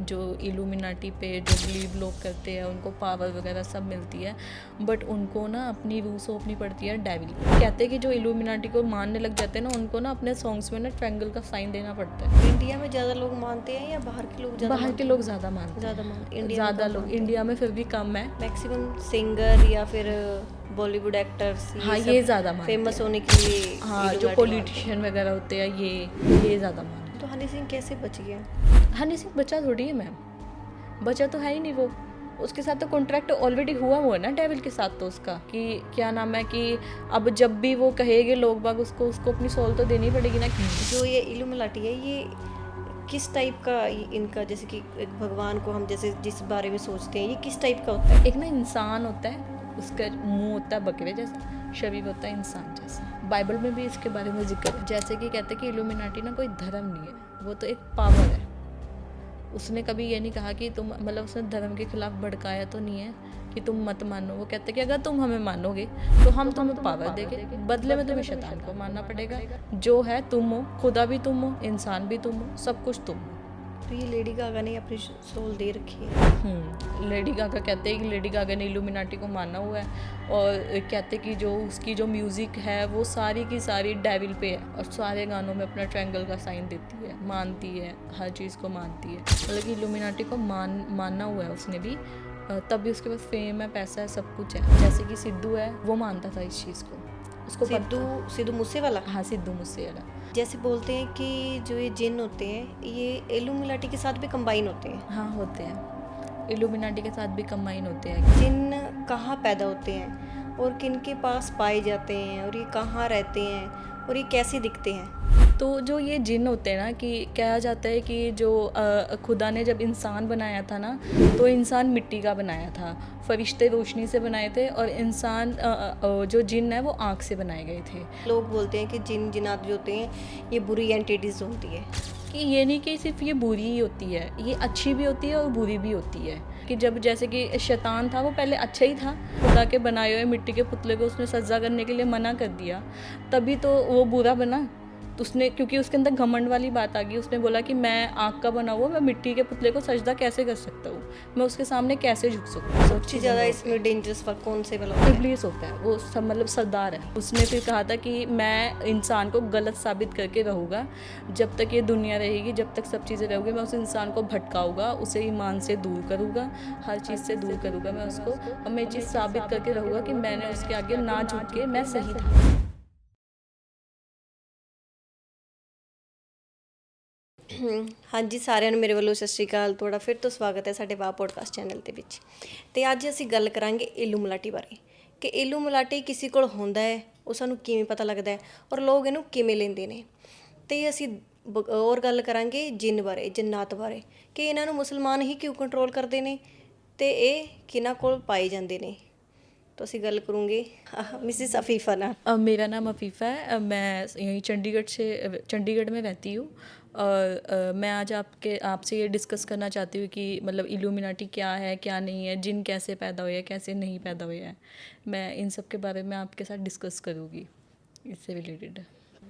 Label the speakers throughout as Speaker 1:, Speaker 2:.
Speaker 1: जो इल्यूमिनाटी पे जो बिलीव लोग करते हैं उनको पावर वगैरह सब मिलती है, बट उनको ना अपनी रूह सौंपनी पड़ती है डेविल को। कहते हैं कि जो इल्यूमिनाटी को मानने लग जाते हैं ना, उनको ना अपने सॉन्ग्स में ना ट्रायंगल का साइन देना पड़ता है।
Speaker 2: इंडिया में ज़्यादा लोग मानते हैं या बाहर के लोग ज़्यादा
Speaker 1: बाहर के लोग ज़्यादा मानते हैं,
Speaker 2: ज़्यादा मानते हैं? इंडिया में
Speaker 1: ज़्यादा
Speaker 2: कम
Speaker 1: लोग,
Speaker 2: मानते हैं।
Speaker 1: इंडिया में फिर भी कम है।
Speaker 2: मैक्सिमम सिंगर या फिर बॉलीवुड एक्टर्स
Speaker 1: हाँ, ये ज़्यादा मानते
Speaker 2: फेमस
Speaker 1: हैं।
Speaker 2: होने के लिए
Speaker 1: हाँ, जो
Speaker 2: Illuminati
Speaker 1: पॉलिटिशियन वगैरह होते हैं ये ज़्यादा मानते
Speaker 2: मानते हैं। तो हनी सिंह कैसे बच गया?
Speaker 1: हैं। हनी सिंह बचा थोड़ी है मैम, बचा तो है ही नहीं वो। उसके साथ तो कॉन्ट्रैक्ट ऑलरेडी हुआ है ना डेविल के साथ, तो उसका कि क्या नाम है कि अब जब भी वो कहेंगे लोग बाग उसको अपनी सोल तो देनी पड़ेगी ना।
Speaker 2: जो ये इल्यूमिनाटी है ये किस टाइप का इनका, जैसे कि एक भगवान को हम जैसे जिस बारे में सोचते हैं, ये किस टाइप का होता है?
Speaker 1: एक ना इंसान होता है, उसका मुंह होता है बकरे जैसा, शरीर होता है इंसान जैसा। बाइबल में भी इसके बारे में जिक्र है। जैसे कि कहते हैं कि इल्यूमिनाटी ना कोई धर्म नहीं है, वो तो एक पावर है। उसने कभी ये नहीं कहा कि तुम, मतलब उसने धर्म के खिलाफ भड़काया तो नहीं है कि तुम मत मानो। वो कहते हैं कि अगर तुम हमें मानोगे तो हम तुम्हें पावर देंगे, बदले में तुम्हें शैतान को मानना पड़ेगा। जो है तुम हो, खुदा भी तुम हो, इंसान भी तुम हो, सब कुछ तुम हो।
Speaker 2: तो ये लेडी गागा ने अपनी सोल दे रखी है।
Speaker 1: लेडी गागा कहते हैं कि लेडी गागा ने इल्यूमिनाटी को माना हुआ है, और कहते हैं कि जो उसकी जो म्यूज़िक है वो सारी की सारी डेविल पे है, और सारे गानों में अपना ट्रायंगल का साइन देती है, मानती है, हर चीज़ को मानती है। मतलब कि इल्यूमिनाटी को मानना हुआ है उसने भी, तब भी उसके पास फेम है, पैसा है, सब कुछ है। जैसे कि सिद्धू है, वो मानता था इस चीज़ को, उसको
Speaker 2: सिद्धू मूसेवाला।
Speaker 1: हाँ, सिद्धू मूसेवाला।
Speaker 2: जैसे बोलते हैं कि जो ये जिन होते हैं ये इल्यूमिनाटी के साथ भी कंबाइन होते हैं।
Speaker 1: हाँ, होते हैं, इल्यूमिनाटी के साथ भी कंबाइन होते हैं।
Speaker 2: जिन कहाँ पैदा होते हैं और किन के पास पाए जाते हैं और ये कहाँ रहते हैं और ये कैसे दिखते हैं?
Speaker 1: तो जो ये जिन होते हैं ना, कि कहा जाता है कि जो खुदा ने जब इंसान बनाया था ना, तो इंसान मिट्टी का बनाया था, फरिश्ते रोशनी से बनाए थे, और इंसान जो जिन है वो आँख से बनाए गए थे।
Speaker 2: लोग बोलते हैं कि जिन जिनात जो होते हैं ये बुरी एंटिटीज़ होती है।
Speaker 1: कि ये नहीं कि सिर्फ ये बुरी ही होती है, ये अच्छी भी होती है और बुरी भी होती है। कि जब जैसे कि शैतान था वो पहले अच्छा ही था, खुदा के बनाए हुए मिट्टी के पुतले को उसने सजदा करने के लिए मना कर दिया, तभी तो वो बुरा बना। तो उसने, क्योंकि उसके अंदर घमंड वाली बात आ गई, उसने बोला कि मैं आग का बना हुआ, मैं मिट्टी के पुतले को सजदा कैसे कर सकता हूँ, मैं उसके सामने कैसे झुक सकता हूँ।
Speaker 2: सबसे ज़्यादा इसमें डेंजरस वर्क कौन से वाला होता है?
Speaker 1: इब्लीस होता है, वो सब मतलब सरदार है। उसने फिर कहा था कि मैं इंसान को गलत साबित करके रहूँगा, जब तक ये दुनिया रहेगी, जब तक सब चीज़ें रहेंगी, मैं उस इंसान को भटकाऊँगा, उसे ईमान से दूर करूँगा, हर चीज़ से दूर करूँगा मैं उसको, और मैं ये चीज़ साबित करके रहूँगा कि मैंने उसके आगे ना झुक के मैं सही था।
Speaker 2: हाँ जी, ਸਾਰਿਆਂ ਨੂੰ ਮੇਰੇ ਵੱਲੋਂ ਸਤਿ ਸ਼੍ਰੀ ਅਕਾਲ। ਤੁਹਾਡਾ ਫਿਰ ਤੋਂ ਸਵਾਗਤ ਹੈ ਸਾਡੇ ਵਾਹ ਪੋਡਕਾਸਟ ਚੈਨਲ ਦੇ ਵਿੱਚ। ਤੇ ਅੱਜ ਅਸੀਂ ਗੱਲ ਕਰਾਂਗੇ ਇਲੂਮਿਨਾਟੀ ਬਾਰੇ, ਕਿ ਇਲੂਮਿਨਾਟੀ ਕਿਸੇ ਕੋਲ ਹੁੰਦਾ ਹੈ, ਉਹ ਸਾਨੂੰ ਕਿਵੇਂ ਪਤਾ ਲੱਗਦਾ ਹੈ ਔਰ ਲੋਕ ਇਹਨੂੰ ਕਿਵੇਂ ਲੈਂਦੇ ਨੇ। ਤੇ ਅਸੀਂ ਹੋਰ ਗੱਲ ਕਰਾਂਗੇ ਜਿੰਨ ਬਾਰੇ, ਜਿੰਨਾਤ ਬਾਰੇ, ਕਿ ਇਹਨਾਂ ਨੂੰ ਮੁਸਲਮਾਨ ਹੀ ਕਿਉਂ ਕੰਟਰੋਲ ਕਰਦੇ ਨੇ ਤੇ ਇਹ ਕਿਹਨਾਂ ਕੋਲ ਪਾਏ ਜਾਂਦੇ ਨੇ। तो ਅਸੀਂ ਗੱਲ करूँगे मिसिस अफीफ़ा ना।
Speaker 1: मेरा नाम अफीफ़ा है, मैं यहीं चंडीगढ़ में रहती हूँ, और मैं आज आपसे ये डिस्कस करना चाहती हूँ कि मतलब इल्यूमिनाटी क्या है, क्या नहीं है, जिन कैसे पैदा हुए हैं, कैसे नहीं पैदा हुए हैं। मैं इन सब के बारे में आपके साथ डिस्कस करूँगी, इससे रिलेटेड।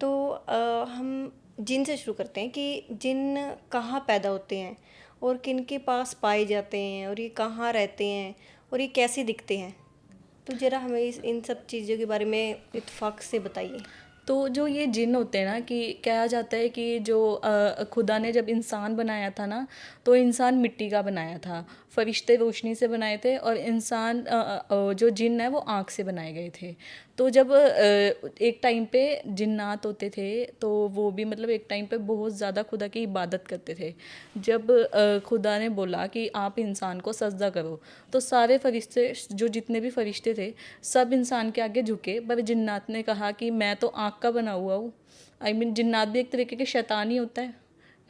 Speaker 2: तो हम जिन से शुरू करते हैं कि जिन कहाँ पैदा होते हैं और किन के पास पाए जाते हैं और ये कहाँ रहते हैं और ये कैसे दिखते हैं। तो ज़रा हमें इन सब चीज़ों के बारे में इत्तेफाक से बताइए।
Speaker 1: तो जो ये जिन होते हैं ना, कि कहा जाता है कि जो खुदा ने जब इंसान बनाया था ना, तो इंसान मिट्टी का बनाया था, फरिश्ते रोशनी से बनाए थे, और इंसान जो जिन है वो आँख से बनाए गए थे। तो जब एक टाइम पे जिन्नात होते थे, तो वो भी मतलब एक टाइम पे बहुत ज़्यादा खुदा की इबादत करते थे। जब खुदा ने बोला कि आप इंसान को सजदा करो, तो सारे फरिश्ते, जो जितने भी फरिश्ते थे, सब इंसान के आगे झुके, पर जिन्नात ने कहा कि मैं तो आँख का बना हुआ हूँ। आई मीन जिन्नात भी एक तरीके के शैतान ही होता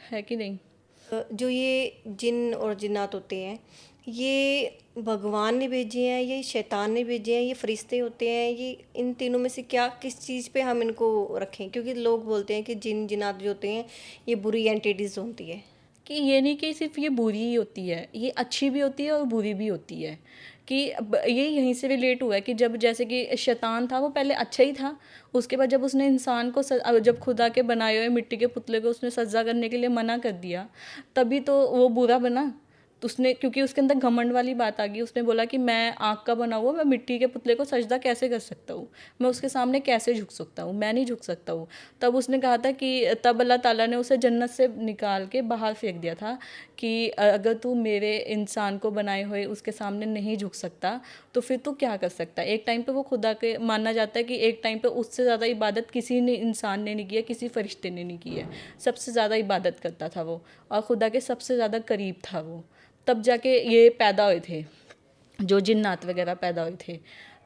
Speaker 1: है कि नहीं।
Speaker 2: जो ये जिन और जिन्नात होते हैं ये भगवान ने भेजे हैं, ये शैतान ने भेजे हैं, ये फरिश्ते होते हैं, ये इन तीनों में से क्या किस चीज़ पे हम इनको रखें? क्योंकि लोग बोलते हैं कि जिन जिन्नात जो होते हैं ये बुरी एंटिटीज़ होती है।
Speaker 1: कि ये नहीं कि सिर्फ ये बुरी ही होती है, ये अच्छी भी होती है और बुरी भी होती है। कि ये यहीं से रिलेट हुआ है कि जब जैसे कि शैतान था वो पहले अच्छा ही था, उसके बाद जब उसने इंसान को जब खुदा के बनाए हुए मिट्टी के पुतले को उसने सजदा करने के लिए मना कर दिया, तभी तो वो बुरा बना। तो उसने, क्योंकि उसके अंदर घमंड वाली बात आ गई, उसने बोला कि मैं आग का बना हुआ, मैं मिट्टी के पुतले को सजदा कैसे कर सकता हूँ, मैं उसके सामने कैसे झुक सकता हूँ, मैं नहीं झुक सकता हूँ। तब उसने कहा था कि तब अल्लाह ताला ने उसे जन्नत से निकाल के बाहर फेंक दिया था कि अगर तू मेरे इंसान को बनाए हुए उसके सामने नहीं झुक सकता तो फिर तू क्या कर सकता है। एक टाइम पे वो खुदा के माना जाता है कि एक टाइम पे उससे ज़्यादा इबादत किसी ने इंसान ने नहीं की है, किसी फरिश्ते ने नहीं की है, सबसे ज़्यादा इबादत करता था वो और खुदा के सबसे ज़्यादा करीब था वो। तब जाके ये पैदा हुए थे, जो जिन्नात वगैरह पैदा हुए थे।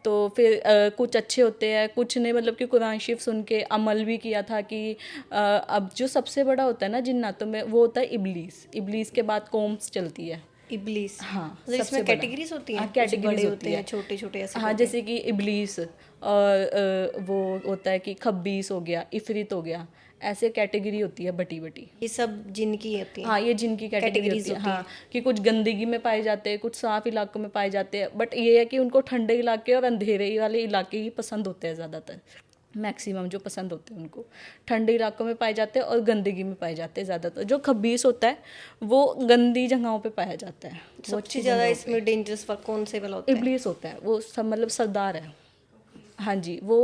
Speaker 1: तो फिर कुछ अच्छे होते हैं, कुछ ने मतलब कि कुरान शरीफ सुन के अमल भी किया था कि अब जो सबसे बड़ा होता है ना जिन्नातों में वो होता है इबलीस। इबलीस के बाद कौम्स चलती है।
Speaker 2: इब्लीस,
Speaker 1: हाँ,
Speaker 2: मतलब
Speaker 1: सबसे
Speaker 2: इसमें
Speaker 1: बड़ा।
Speaker 2: कैटेगरीज होती
Speaker 1: हाँ,
Speaker 2: हैं, कुछ
Speaker 1: कैटेगरीज
Speaker 2: बड़े
Speaker 1: होती
Speaker 2: होते हैं,
Speaker 1: है।
Speaker 2: छोटे छोटे ऐसे
Speaker 1: हाँ,
Speaker 2: करके।
Speaker 1: जैसे कि इबलीस और वो होता है कि खब्बीस हो गया, इफरित हो गया, ऐसे कैटेगरी होती है बटी बटी।
Speaker 2: ये सब जिनकी होती हैं,
Speaker 1: हाँ, ये जिनकी कैटेगरी
Speaker 2: कैटेगरीज
Speaker 1: होती है।
Speaker 2: होती
Speaker 1: हाँ,
Speaker 2: हैं।
Speaker 1: कि कुछ गंदगी में पाए जाते हैं, कुछ साफ इलाकों में पाए जाते हैं, बट ये है कि उनको ठंडे इलाके और अंधेरे वाले इलाके ही पसंद होते हैं ज़्यादातर। मैक्सिमम जो पसंद होते हैं उनको ठंडे इलाकों में पाए जाते हैं और गंदगी में पाए जाते हैं ज़्यादातर। जो खबीस होता है वो गंदी जगहों पे पाया जाता है, वो
Speaker 2: सबसे
Speaker 1: अच्छी
Speaker 2: ज़्यादा
Speaker 1: जगहों पे।
Speaker 2: इसमें डेंजरस कौन से वाला होता है?
Speaker 1: इब्लीस होता है वो सब, मतलब सरदार है। हाँ जी, वो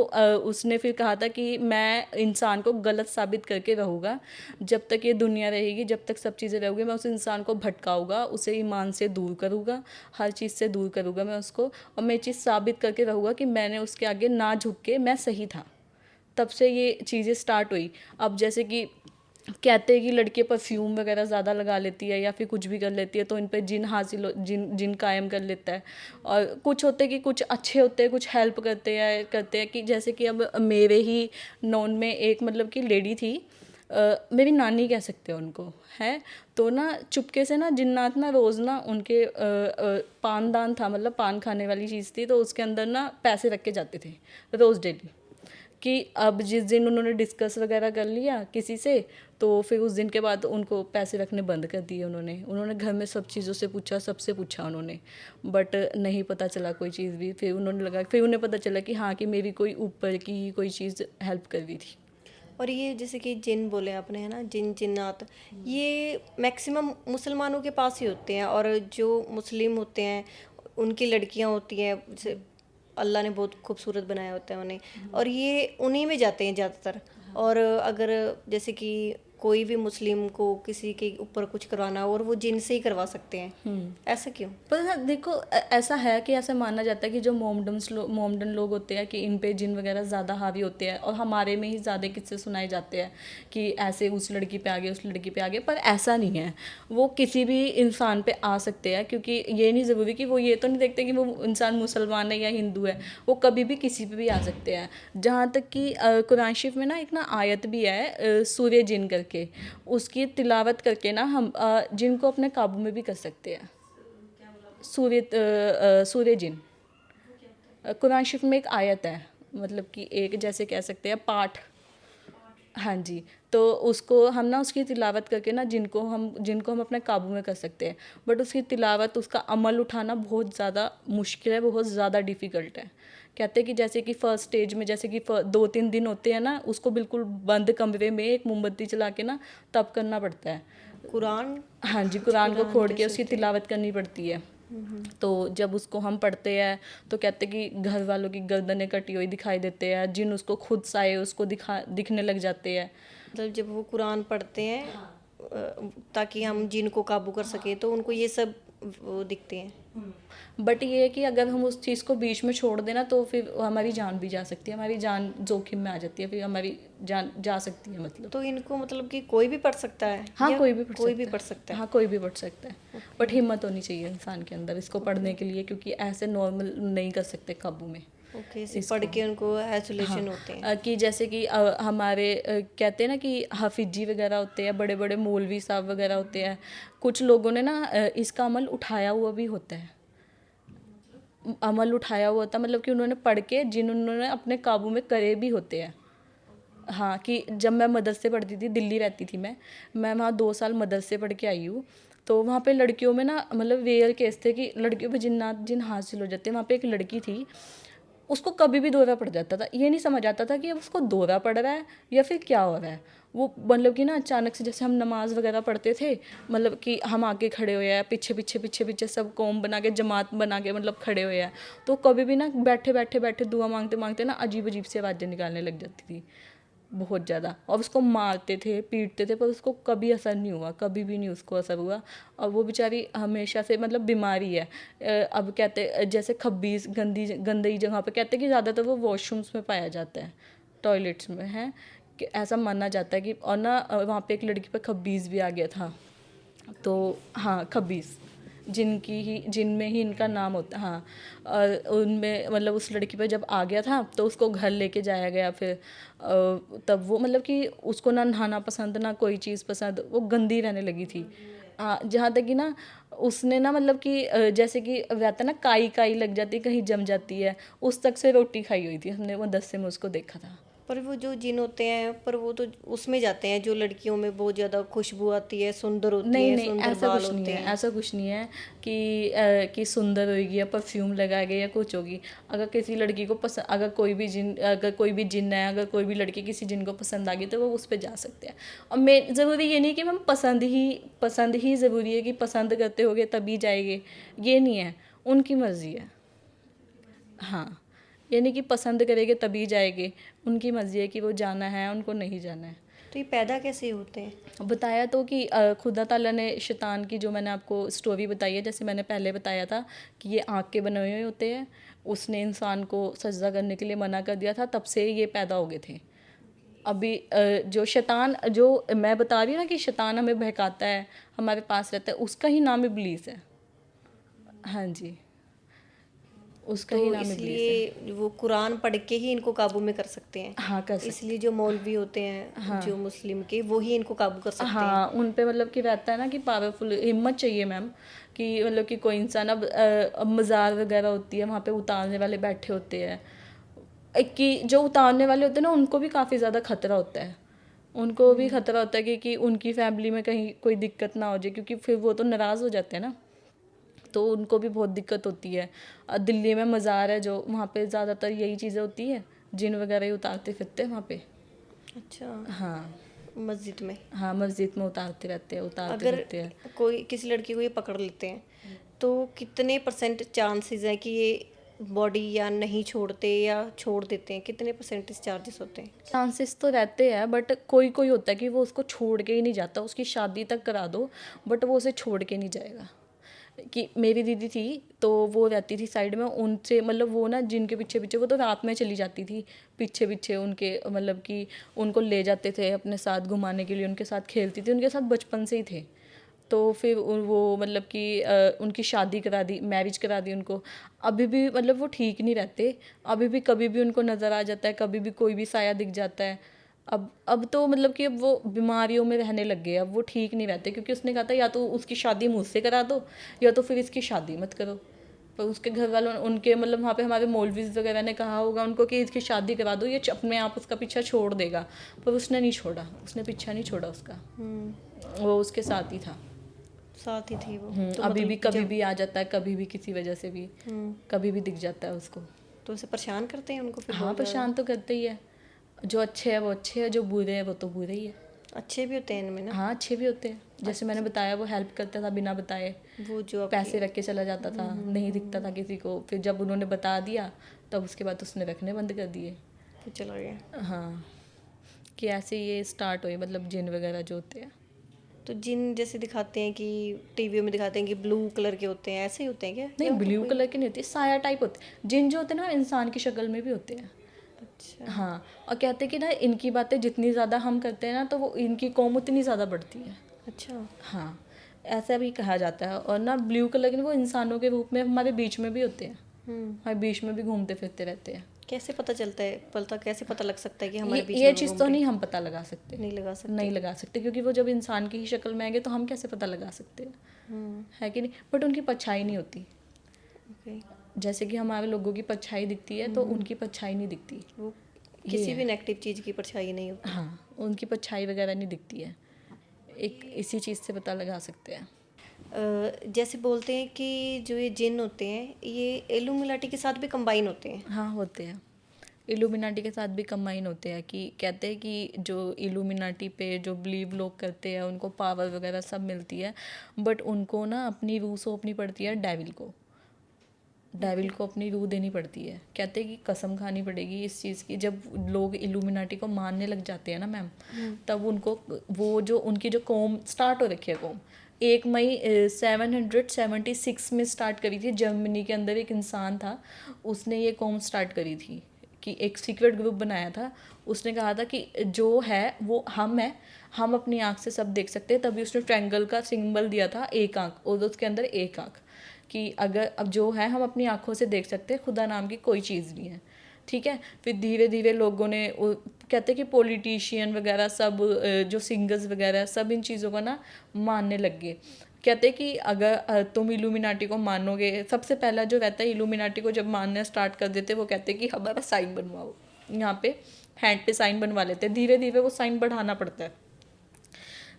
Speaker 1: उसने फिर कहा था कि मैं इंसान को गलत साबित करके रहूँगा, जब तक ये दुनिया रहेगी, जब तक सब चीज़ें रहेंगी, मैं उस इंसान को भटकाऊँगा, उसे ईमान से दूर करूँगा, हर चीज़ से दूर करूँगा मैं उसको, और मैं ये चीज़ साबित करके रहूँगा कि मैंने उसके आगे ना झुक के मैं सही था। तब से ये चीज़ें स्टार्ट हुई। अब जैसे कि कहते हैं कि लड़कियाँ परफ्यूम वगैरह ज़्यादा लगा लेती है या फिर कुछ भी कर लेती है तो इन पे जिन हासिल जिन जिन कायम कर लेता है। और कुछ होते हैं कि कुछ अच्छे होते हैं, कुछ हेल्प करते हैं कि जैसे कि अब मेरे ही नॉन में एक मतलब कि लेडी थी, मेरी नानी कह सकते हैं उनको, है। तो ना चुपके से ना जिन्नात ना रोज़ ना उनके पानदान था, मतलब पान खाने वाली चीज़ थी, तो उसके अंदर ना पैसे रख के जाते थे रोज़ डेली। कि अब जिस दिन उन्होंने डिस्कस वगैरह कर लिया किसी से, तो फिर उस दिन के बाद उनको पैसे रखने बंद कर दिए उन्होंने घर में सब चीज़ों से पूछा, सबसे पूछा उन्होंने, बट नहीं पता चला कोई चीज़ भी। फिर उन्हें पता चला कि हाँ, कि मेरी कोई ऊपर की ही कोई चीज़ हेल्प कर रही थी।
Speaker 2: और ये जैसे कि जिन बोले आपने, है ना, जिन जिन्नात, ये मैक्सिमम मुसलमानों के पास ही होते हैं, और जो मुस्लिम होते हैं उनकी लड़कियां होती हैं, जैसे अल्लाह ने बहुत खूबसूरत बनाया होता है उन्हें, और ये उन्हीं में जाते हैं ज़्यादातर। और अगर जैसे कि कोई भी मुस्लिम को किसी के ऊपर कुछ करवाना हो और वो जिन से ही करवा सकते हैं, ऐसा क्यों?
Speaker 1: पर हाँ, देखो ऐसा है कि ऐसा माना जाता है कि जो मोमडन लोग होते हैं कि इन पे जिन वगैरह ज़्यादा हावी होते हैं, और हमारे में ही ज़्यादा किस्से सुनाए जाते हैं कि ऐसे उस लड़की पे आ गए, उस लड़की पे आ गए, पर ऐसा नहीं है। वो किसी भी इंसान पे आ सकते हैं, क्योंकि ये नहीं ज़रूरी कि वो ये तो नहीं देखते कि वो इंसान मुसलमान है या हिंदू है, वो कभी भी किसी पे भी आ सकते हैं। जहाँ तक कि कुरान शरीफ में ना एक ना आयत भी है सूर्य जिन करके, उसकी तिलावत करके ना हम जिन को अपने काबू में भी कर सकते हैं। सूर्य जिन कुरान शरीफ में एक आयत है, मतलब कि एक जैसे कह सकते हैं पाठ। हाँ जी, तो उसको हम ना उसकी तिलावत करके ना जिनको हम अपने काबू में कर सकते हैं, बट उसकी तिलावत, उसका अमल उठाना बहुत ज़्यादा मुश्किल है, बहुत ज़्यादा डिफ़िकल्ट है। कहते हैं कि जैसे कि फर्स्ट स्टेज में जैसे कि 2-3 दिन होते हैं ना, उसको बिल्कुल बंद कमरे में एक मोमबत्ती चला के ना तब करना पड़ता है।
Speaker 2: कुरान?
Speaker 1: हाँ जी, कुरान को खोल के
Speaker 2: कैसे
Speaker 1: उसकी
Speaker 2: होते हैं?
Speaker 1: तिलावत करनी पड़ती है। तो जब उसको हम पढ़ते हैं तो कहते हैं कि घर वालों की गर्दनें कटी हुई दिखाई देते हैं, जिन उसको खुद साए उसको दिखने लग जाते हैं।
Speaker 2: मतलब जब वो कुरान पढ़ते हैं ताकि हम जिनको काबू कर सके, तो उनको ये सब वो दिखते हैं।
Speaker 1: बट ये है कि अगर हम उस चीज़ को बीच में छोड़ देना तो फिर हमारी जान भी जा सकती है, हमारी जान जोखिम में आ जाती है, फिर हमारी जान जा सकती है मतलब।
Speaker 2: तो इनको मतलब कि कोई भी पढ़ सकता है,
Speaker 1: हाँ,
Speaker 2: या
Speaker 1: कोई भी पढ़
Speaker 2: कोई
Speaker 1: सकता
Speaker 2: भी
Speaker 1: है।
Speaker 2: पढ़ सकता है?
Speaker 1: हाँ, कोई भी पढ़ सकता है, बट हिम्मत होनी चाहिए इंसान के अंदर इसको पढ़ने के लिए, क्योंकि ऐसे नॉर्मल नहीं कर सकते काबू में।
Speaker 2: ओके, इसे पढ़ के उनको आइसोलेशन
Speaker 1: हाँ,
Speaker 2: होते हैं।
Speaker 1: कि जैसे कि हमारे कहते हैं ना कि हाफिजी वगैरह होते हैं, बड़े बड़े मौलवी साहब वगैरह होते हैं, कुछ लोगों ने ना इसका अमल उठाया हुआ भी होता है। अमल उठाया हुआ होता मतलब कि उन्होंने पढ़ के उन्होंने अपने काबू में करे भी होते हैं। हाँ, कि जब मैं मदरसे पढ़ती थी, दिल्ली रहती थी मैं वहाँ 2 साल मदरसे पढ़ के आई हूँ। तो वहाँ पे लड़कियों में ना मतलब रेयर केस थे कि लड़कियों पे जिन्नात जिन हासिल हो जाते हैं। वहाँ पे एक लड़की थी, उसको कभी भी दौरा पड़ जाता था, ये नहीं समझ आता था कि अब उसको दौरा पड़ रहा है या फिर क्या हो रहा है। वो मतलब कि ना अचानक से, जैसे हम नमाज वगैरह पढ़ते थे, मतलब कि हम आगे खड़े हुए हैं, पीछे पीछे पीछे पीछे सब कौम बना के जमात बना के मतलब खड़े हुए हैं, तो कभी भी ना बैठे बैठे बैठे दुआ मांगते मांगते ना अजीब अजीब सी आवाज़ें निकालने लग जाती थी बहुत ज़्यादा। और उसको मारते थे पीटते थे पर उसको कभी असर नहीं हुआ, कभी भी नहीं उसको असर हुआ। और वो बेचारी हमेशा से मतलब बीमारी है। अब कहते जैसे खब्बीस गंदी जगह पे कहते कि ज़्यादातर वो वॉशरूम्स में पाया जाता है, टॉयलेट्स में है कि ऐसा माना जाता है कि। और ना वहाँ पे एक लड़की पे खब्बीस भी आ गया था। तो हाँ, खब्बीस जिनमें ही इनका नाम होता, हाँ। और उनमें मतलब उस लड़की पे जब आ गया था तो उसको घर लेके जाया गया फिर। तब वो मतलब कि उसको ना नहाना पसंद ना कोई चीज़ पसंद, वो गंदी रहने लगी थी। हाँ, जहाँ तक कि ना उसने ना मतलब कि जैसे कि रहता है ना काई काई लग जाती है, कहीं जम जाती है, उस तक से रोटी खाई हुई थी हमने, वो 10 से में उसको देखा था।
Speaker 2: पर वो जो जिन होते हैं, पर वो तो उसमें जाते हैं जो लड़कियों में बहुत ज़्यादा खुशबू आती है, सुंदर होती
Speaker 1: नहीं
Speaker 2: हैं,
Speaker 1: नहीं,
Speaker 2: सुंदर
Speaker 1: ऐसा
Speaker 2: बाल
Speaker 1: कुछ नहीं
Speaker 2: होते
Speaker 1: है,
Speaker 2: हैं।
Speaker 1: ऐसा कुछ नहीं है कि सुंदर होगी या परफ्यूम लगाएगी या कुछ होगी। अगर किसी लड़की को पसंद, अगर कोई भी जिन है, अगर कोई भी लड़की किसी जिन को पसंद आ गई तो वो उस पर जा सकते हैं। और मैं ज़रूरी ये नहीं कि हम पसंद ही ज़रूरी है कि पसंद करते होगे तभी जाएंगे, ये नहीं है, उनकी मर्ज़ी है। हाँ, ये नहीं कि पसंद करेंगे तभी जाएंगे, उनकी मर्ज़ी है कि वो जाना है उनको नहीं जाना है।
Speaker 2: तो ये पैदा कैसे होते हैं?
Speaker 1: बताया तो कि खुदा ताला ने शैतान की, जो मैंने आपको स्टोरी बताई है, जैसे मैंने पहले बताया था कि ये आँख के बने हुए होते हैं, उसने इंसान को सजदा करने के लिए मना कर दिया था, तब से ये पैदा हो गए थे। अभी जो शैतान, जो मैं बता रही हूँ ना कि शैतान हमें बहकाता है, हमारे पास रहता है, उसका ही नाम इब्लीस है। हाँ जी, उसका
Speaker 2: तो
Speaker 1: ही नाम इब्लीस है।
Speaker 2: इसलिए वो कुरान पढ़ के ही इनको काबू में कर सकते हैं।
Speaker 1: हाँ, कर सकते
Speaker 2: इसलिए जो मौलवी होते हैं जो मुस्लिम के, वो ही इनको काबू कर सकते हैं।
Speaker 1: हाँ, उन पे मतलब कि रहता है ना कि पावरफुल हिम्मत चाहिए मैम, कि मतलब कि कोई इंसान अब मज़ार वगैरह होती है, वहाँ पे उतारने वाले बैठे होते हैं। एक कि जो उतारने वाले होते हैं ना, उनको भी काफ़ी ज़्यादा खतरा होता है। उनको भी खतरा होता है कि उनकी फैमिली में कहीं कोई दिक्कत ना हो जाए, क्योंकि फिर वो तो नाराज़ हो जाते हैं ना, तो उनको भी बहुत दिक्कत होती है। दिल्ली में मज़ार है जो, वहाँ पे ज़्यादातर यही चीज़ें होती है, जिन वगैरह ही उतारते फिरते हैं वहाँ पे।
Speaker 2: अच्छा,
Speaker 1: हाँ
Speaker 2: मस्जिद में।
Speaker 1: हाँ, मस्जिद में उतारते रहते हैं, उतारते
Speaker 2: अगर
Speaker 1: रहते हैं।
Speaker 2: कोई किसी लड़की को ये पकड़ लेते हैं तो कितने परसेंट चांसेस है कि ये बॉडी या नहीं छोड़ते या छोड़ देते हैं? कितने परसेंटेज चार्जेस होते हैं?
Speaker 1: चांसेस तो रहते हैं, बट कोई कोई होता है कि वो उसको छोड़ के ही नहीं जाता, उसकी शादी तक करा दो बट वो उसे छोड़ के नहीं जाएगा। कि मेरी दीदी थी, तो वो रहती थी साइड में, उनसे मतलब वो ना जिनके पीछे पीछे, वो तो रात में चली जाती थी पीछे पीछे उनके, मतलब कि उनको ले जाते थे अपने साथ घुमाने के लिए, उनके साथ खेलती थी, उनके साथ बचपन से ही थे। तो फिर वो मतलब कि उनकी शादी करा दी, मैरिज करा दी उनको। अभी भी मतलब वो ठीक नहीं रहते, अभी भी कभी भी उनको नज़र आ जाता है, कभी भी कोई भी साया दिख जाता है। अब तो मतलब कि अब वो बीमारियों में रहने लग गए, अब वो ठीक नहीं रहते, क्योंकि उसने कहा था या तो उसकी शादी मुझसे करा दो या तो फिर इसकी शादी मत करो। पर उसके घर वालों, उनके मतलब वहाँ पे हमारे मौलवीज वगैरह ने कहा होगा उनको कि इसकी शादी करा दो, ये अपने आप उसका पीछा छोड़ देगा। पर उसने नहीं छोड़ा, उसने पीछा नहीं छोड़ा उसका, वो उसके साथ ही था।
Speaker 2: साथ ही थी वो तो
Speaker 1: अभी भी
Speaker 2: मतलब
Speaker 1: कभी
Speaker 2: जब
Speaker 1: भी आ जाता है, कभी भी किसी वजह से भी कभी भी दिख जाता है उसको।
Speaker 2: तो उसे परेशान करते हैं उनको फिर
Speaker 1: हाँ,
Speaker 2: बहुत ज़्यादा?
Speaker 1: परेशान तो करते ही है, जो अच्छे है वो अच्छे है, जो बुरे है वो तो बुरे ही है।
Speaker 2: अच्छे भी होते हैं इनमें ना?
Speaker 1: हाँ, अच्छे भी होते हैं, जैसे मैंने बताया वो हेल्प करता था बिना बताए,
Speaker 2: वो जो
Speaker 1: पैसे
Speaker 2: आपकी
Speaker 1: रख के चला जाता था, नहीं दिखता था किसी को, फिर जब उन्होंने बता दिया तब उसके बाद उसने रखने बंद कर दिए।
Speaker 2: वो चला गया।
Speaker 1: हाँ, कि ऐसे ये स्टार्ट हुए मतलब जिन वगैरह जो होते हैं।
Speaker 2: तो जिन जैसे दिखाते हैं कि टीवी में दिखाते हैं कि ब्लू कलर के होते हैं, ऐसे ही होते हैं क्या
Speaker 1: नहीं,
Speaker 2: या और
Speaker 1: ब्लू
Speaker 2: कोई?
Speaker 1: कलर के नहीं होते, साया टाइप होते हैं जिन, जो होते हैं ना इंसान की शक्ल में भी होते हैं।
Speaker 2: अच्छा।
Speaker 1: हाँ, और कहते हैं कि ना इनकी बातें जितनी ज़्यादा हम करते हैं ना, तो वो इनकी कौम उतनी ज़्यादा बढ़ती है।
Speaker 2: अच्छा।
Speaker 1: हाँ, ऐसा भी कहा जाता है। और ना ब्लू कलर के वो इंसानों के रूप में हमारे बीच में भी होते हैं, हमारे बीच में भी घूमते फिरते रहते हैं।
Speaker 2: कैसे पता चलता है, कैसे पता लग सकता है कि हमारे बीच
Speaker 1: ये
Speaker 2: में वो
Speaker 1: चीज़
Speaker 2: घूम
Speaker 1: तो
Speaker 2: रहे
Speaker 1: नहीं
Speaker 2: हैं?
Speaker 1: हम पता लगा सकते,
Speaker 2: नहीं लगा
Speaker 1: नहीं
Speaker 2: सकते।
Speaker 1: लगा सकते, क्योंकि वो जब इंसान की ही शक्ल में आएंगे तो हम कैसे पता लगा सकते हैं, है कि नहीं। बट उनकी परछाई नहीं होती,
Speaker 2: ओके।
Speaker 1: जैसे कि हमारे लोगों की परछाई दिखती है, तो उनकी परछाई नहीं दिखती।
Speaker 2: वो
Speaker 1: ये
Speaker 2: किसी भी
Speaker 1: है।
Speaker 2: नेगेटिव चीज़ की परछाई नहीं होती।
Speaker 1: हाँ, उनकी परछाई वगैरह नहीं दिखती है, एक इसी चीज़ से पता लगा सकते हैं।
Speaker 2: जैसे बोलते हैं कि जो ये जिन होते हैं ये इल्यूमिनाटी के साथ भी कंबाइन होते हैं।
Speaker 1: हाँ, होते हैं। इल्यूमिनाटी के साथ भी कंबाइन होते हैं कि कहते हैं कि जो इल्यूमिनाटी पे जो बिलीव लोग करते हैं उनको पावर वगैरह सब मिलती है, बट उनको ना अपनी रूह सौंपनी पड़ती है डेविल को। डेविल को अपनी रूह देनी पड़ती है। कहते हैं कि कसम खानी पड़ेगी इस चीज़ की। जब लोग इल्यूमिनाटी को मानने लग जाते हैं ना मैम, तब उनको वो जो उनकी जो कौम स्टार्ट हो रखी है, कौम 1 मई 776 में स्टार्ट करी थी। जर्मनी के अंदर एक इंसान था, उसने ये कौम स्टार्ट करी थी कि एक सीक्रेट ग्रुप बनाया था। उसने कहा था कि जो है वो हम है, हम अपनी आँख से सब देख सकते हैं। तभी उसने ट्रायंगल का सिंबल दिया था, एक आँख, और उसके अंदर एक आँख, कि अगर अब जो है हम अपनी आँखों से देख सकते हैं, खुदा नाम की कोई चीज़ नहीं है। ठीक है। फिर धीरे धीरे लोगों ने कहते हैं कि पॉलिटिशियन वगैरह सब जो सिंगर्स वगैरह सब इन चीज़ों को ना मानने लग गए। कहते हैं कि अगर तुम इल्यूमिनाटी को मानोगे, सबसे पहला जो रहता है इल्यूमिनाटी को जब मानना स्टार्ट कर देते, वो कहते हैं कि हमारा साइन बनवाओ, यहाँ पे हैंड पे साइन बनवा लेते हैं। धीरे धीरे वो साइन बढ़ाना पड़ता है,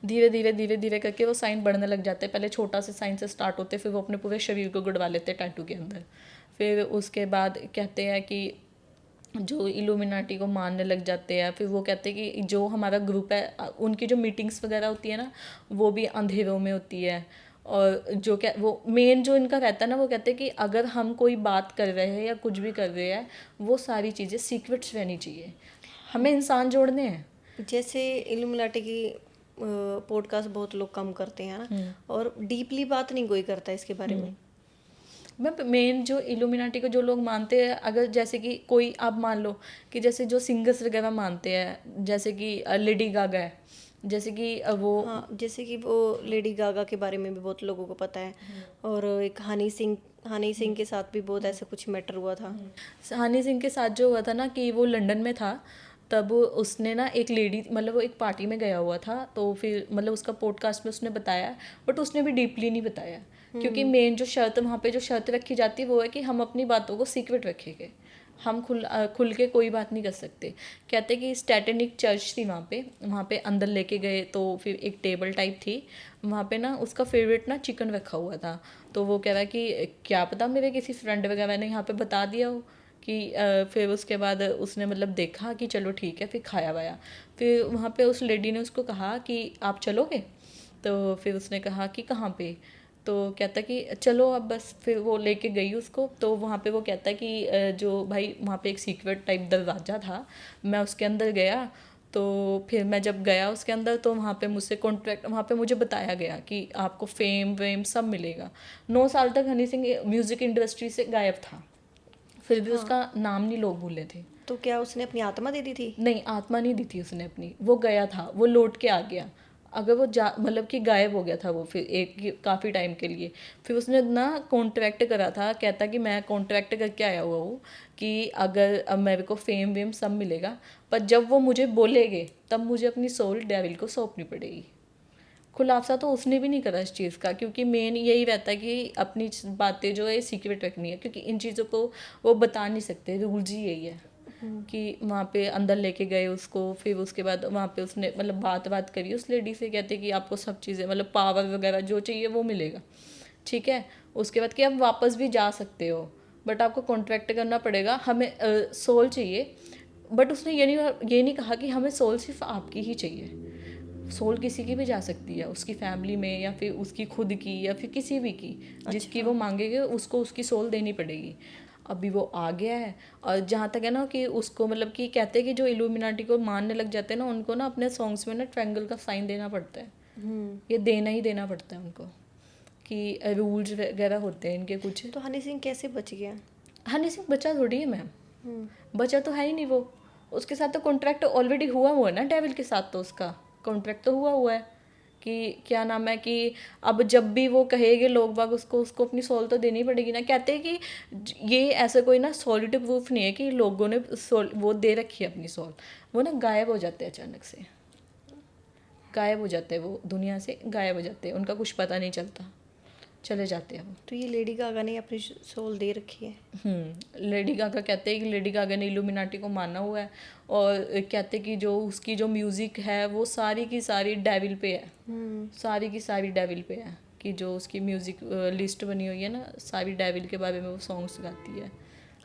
Speaker 1: धीरे धीरे धीरे धीरे करके वो साइन बढ़ने लग जाते हैं। पहले छोटा से साइन से स्टार्ट होते हैं, फिर वो अपने पूरे शरीर को गुड़वा लेते हैं टैटू के अंदर। फिर उसके बाद कहते हैं कि जो इल्यूमिनाटी को मानने लग जाते हैं, फिर वो कहते हैं कि जो हमारा ग्रुप है उनकी जो मीटिंग्स वगैरह होती है ना, वो भी अंधेरों में होती है। और जो क्या वो मेन जो इनका रहता है ना, वो कहते हैं कि अगर हम कोई बात कर रहे हैं या कुछ भी कर रहे हैं, वो सारी चीज़ें सीक्रेट्स रहनी चाहिए, हमें इंसान जोड़ने हैं।
Speaker 2: जैसे इल्यूमिनाटी की पॉडकास्ट बहुत लोग कम करते हैं ना, और डीपली बात नहीं कोई करता इसके बारे में।
Speaker 1: मैं मेन जो इल्यूमिनाटी को जो लोग मानते हैं, अगर जैसे कि कोई आप मान लो कि जैसे जो सिंगर्स वगैरह मानते हैं, जैसे कि लेडी गागा है, जैसे कि वो
Speaker 2: हाँ, जैसे कि वो लेडी गागा के बारे में भी बहुत लोगों को पता है। और एक हनी सिंह के साथ भी बहुत ऐसा कुछ मैटर हुआ था।
Speaker 1: हनी सिंह के साथ जो हुआ था ना, कि वो लंदन में था, तब उसने ना एक लेडी, मतलब वो एक पार्टी में गया हुआ था, तो फिर मतलब उसका पॉडकास्ट में उसने बताया, बट उसने भी डीपली नहीं बताया, क्योंकि मेन जो शर्त वहाँ पे जो शर्त रखी जाती है वो है कि हम अपनी बातों को सीक्रेट रखेंगे, हम खुल के कोई बात नहीं कर सकते। कहते कि स्टैटन एक चर्च थी वहाँ पे अंदर लेके गए, तो फिर एक टेबल टाइप थी वहाँ पे ना, उसका फेवरेट ना चिकन रखा हुआ था। तो वो कह रहा है कि क्या पता मेरे किसी फ्रेंड वगैरह ने यहाँ पे बता दिया हो कि फिर उसके बाद उसने मतलब देखा कि चलो ठीक है, फिर खाया वाया। फिर वहाँ पे उस लेडी ने उसको कहा कि आप चलोगे, तो फिर उसने कहा कि कहाँ पे, तो कहता कि चलो अब बस। फिर वो लेके गई उसको, तो वहाँ पे वो कहता कि जो भाई वहाँ पे एक सीक्रेट टाइप दरवाज़ा था, मैं उसके अंदर गया। तो फिर मैं जब गया उसके अंदर, तो वहाँ पे मुझसे कॉन्ट्रैक्ट, वहाँ पे मुझे बताया गया कि आपको फेम वेम सब मिलेगा। 9 साल तक हनी सिंह म्यूज़िक इंडस्ट्री से गायब था, फिर भी उसका नाम नहीं लोग भूले थे।
Speaker 2: तो क्या उसने अपनी आत्मा दे दी थी?
Speaker 1: नहीं, आत्मा नहीं दी थी उसने अपनी, वो गया था, वो लौट के आ गया। अगर वो जा मतलब कि गायब हो गया था वो फिर एक काफ़ी टाइम के लिए। फिर उसने ना कॉन्ट्रैक्ट करा था, कहता कि मैं कॉन्ट्रैक्ट करके आया हुआ हूँ कि अगर अब मेरे को फेम वेम सब मिलेगा, पर जब वो मुझे बोलेंगे तब मुझे अपनी सोल डेविल को सौंपनी पड़ेगी। खुलासा तो उसने भी नहीं करा इस चीज़ का, क्योंकि मेन यही रहता है कि अपनी बातें जो है सीक्रेट रखनी है, क्योंकि इन चीज़ों को वो बता नहीं सकते, रूल्स ही यही है। कि वहाँ पे अंदर लेके गए उसको, फिर उसके बाद वहाँ पे उसने मतलब बात करी उस लेडी से, कहते कि आपको सब चीज़ें मतलब पावर वगैरह जो चाहिए वो मिलेगा, ठीक है। उसके बाद कि आप वापस भी जा सकते हो, बट आपको कॉन्ट्रैक्ट करना पड़ेगा, हमें सोल चाहिए। बट उसने ये नहीं कहा कि हमें सोल सिर्फ आपकी ही चाहिए, सोल किसी की भी जा सकती है, उसकी फैमिली में या फिर उसकी खुद की या फिर किसी भी की, जिसकी वो मांगेगे उसको उसकी सोल देनी पड़ेगी। अभी वो आ गया है, और जहाँ तक है ना कि उसको मतलब कि कहते हैं कि जो इल्यूमिनाटी को मानने लग जाते हैं ना, उनको ना अपने सॉन्ग्स में ना ट्रायंगल का साइन देना पड़ता है। ये देना ही देना पड़ता है उनको, कि रूल्स वगैरह होते हैं इनके कुछ।
Speaker 2: तो हनी सिंह कैसे बच गया?
Speaker 1: हनी सिंह बचा थोड़ी है मैम, बचा तो है ही नहीं वो, उसके साथ तो कॉन्ट्रैक्ट ऑलरेडी हुआ है ना डेविल के साथ, तो उसका कॉन्ट्रैक्ट तो हुआ है कि क्या नाम है कि अब जब भी वो कहेंगे लोग बाग उसको अपनी सोल तो देनी पड़ेगी ना। कहते हैं कि ये ऐसा कोई ना सॉलिड प्रूफ नहीं है कि लोगों ने सोल वो दे रखी है अपनी सोल, वो ना गायब हो जाते हैं, अचानक से गायब हो जाते हैं, वो दुनिया से गायब हो जाते हैं, उनका कुछ पता नहीं चलता, चले जाते हैं वो।
Speaker 2: तो ये लेडी गागा ने अपनी सोल दे रखी है।
Speaker 1: लेडी गागा कहते हैं कि लेडी गागा ने इल्यूमिनाटी को माना हुआ है, और कहते हैं कि जो उसकी जो म्यूज़िक है वो सारी की सारी डेविल पे है, सारी की सारी डेविल पे है, कि जो उसकी म्यूज़िक लिस्ट बनी हुई है ना, सारी डेविल के बारे में वो सॉन्ग्स गाती है,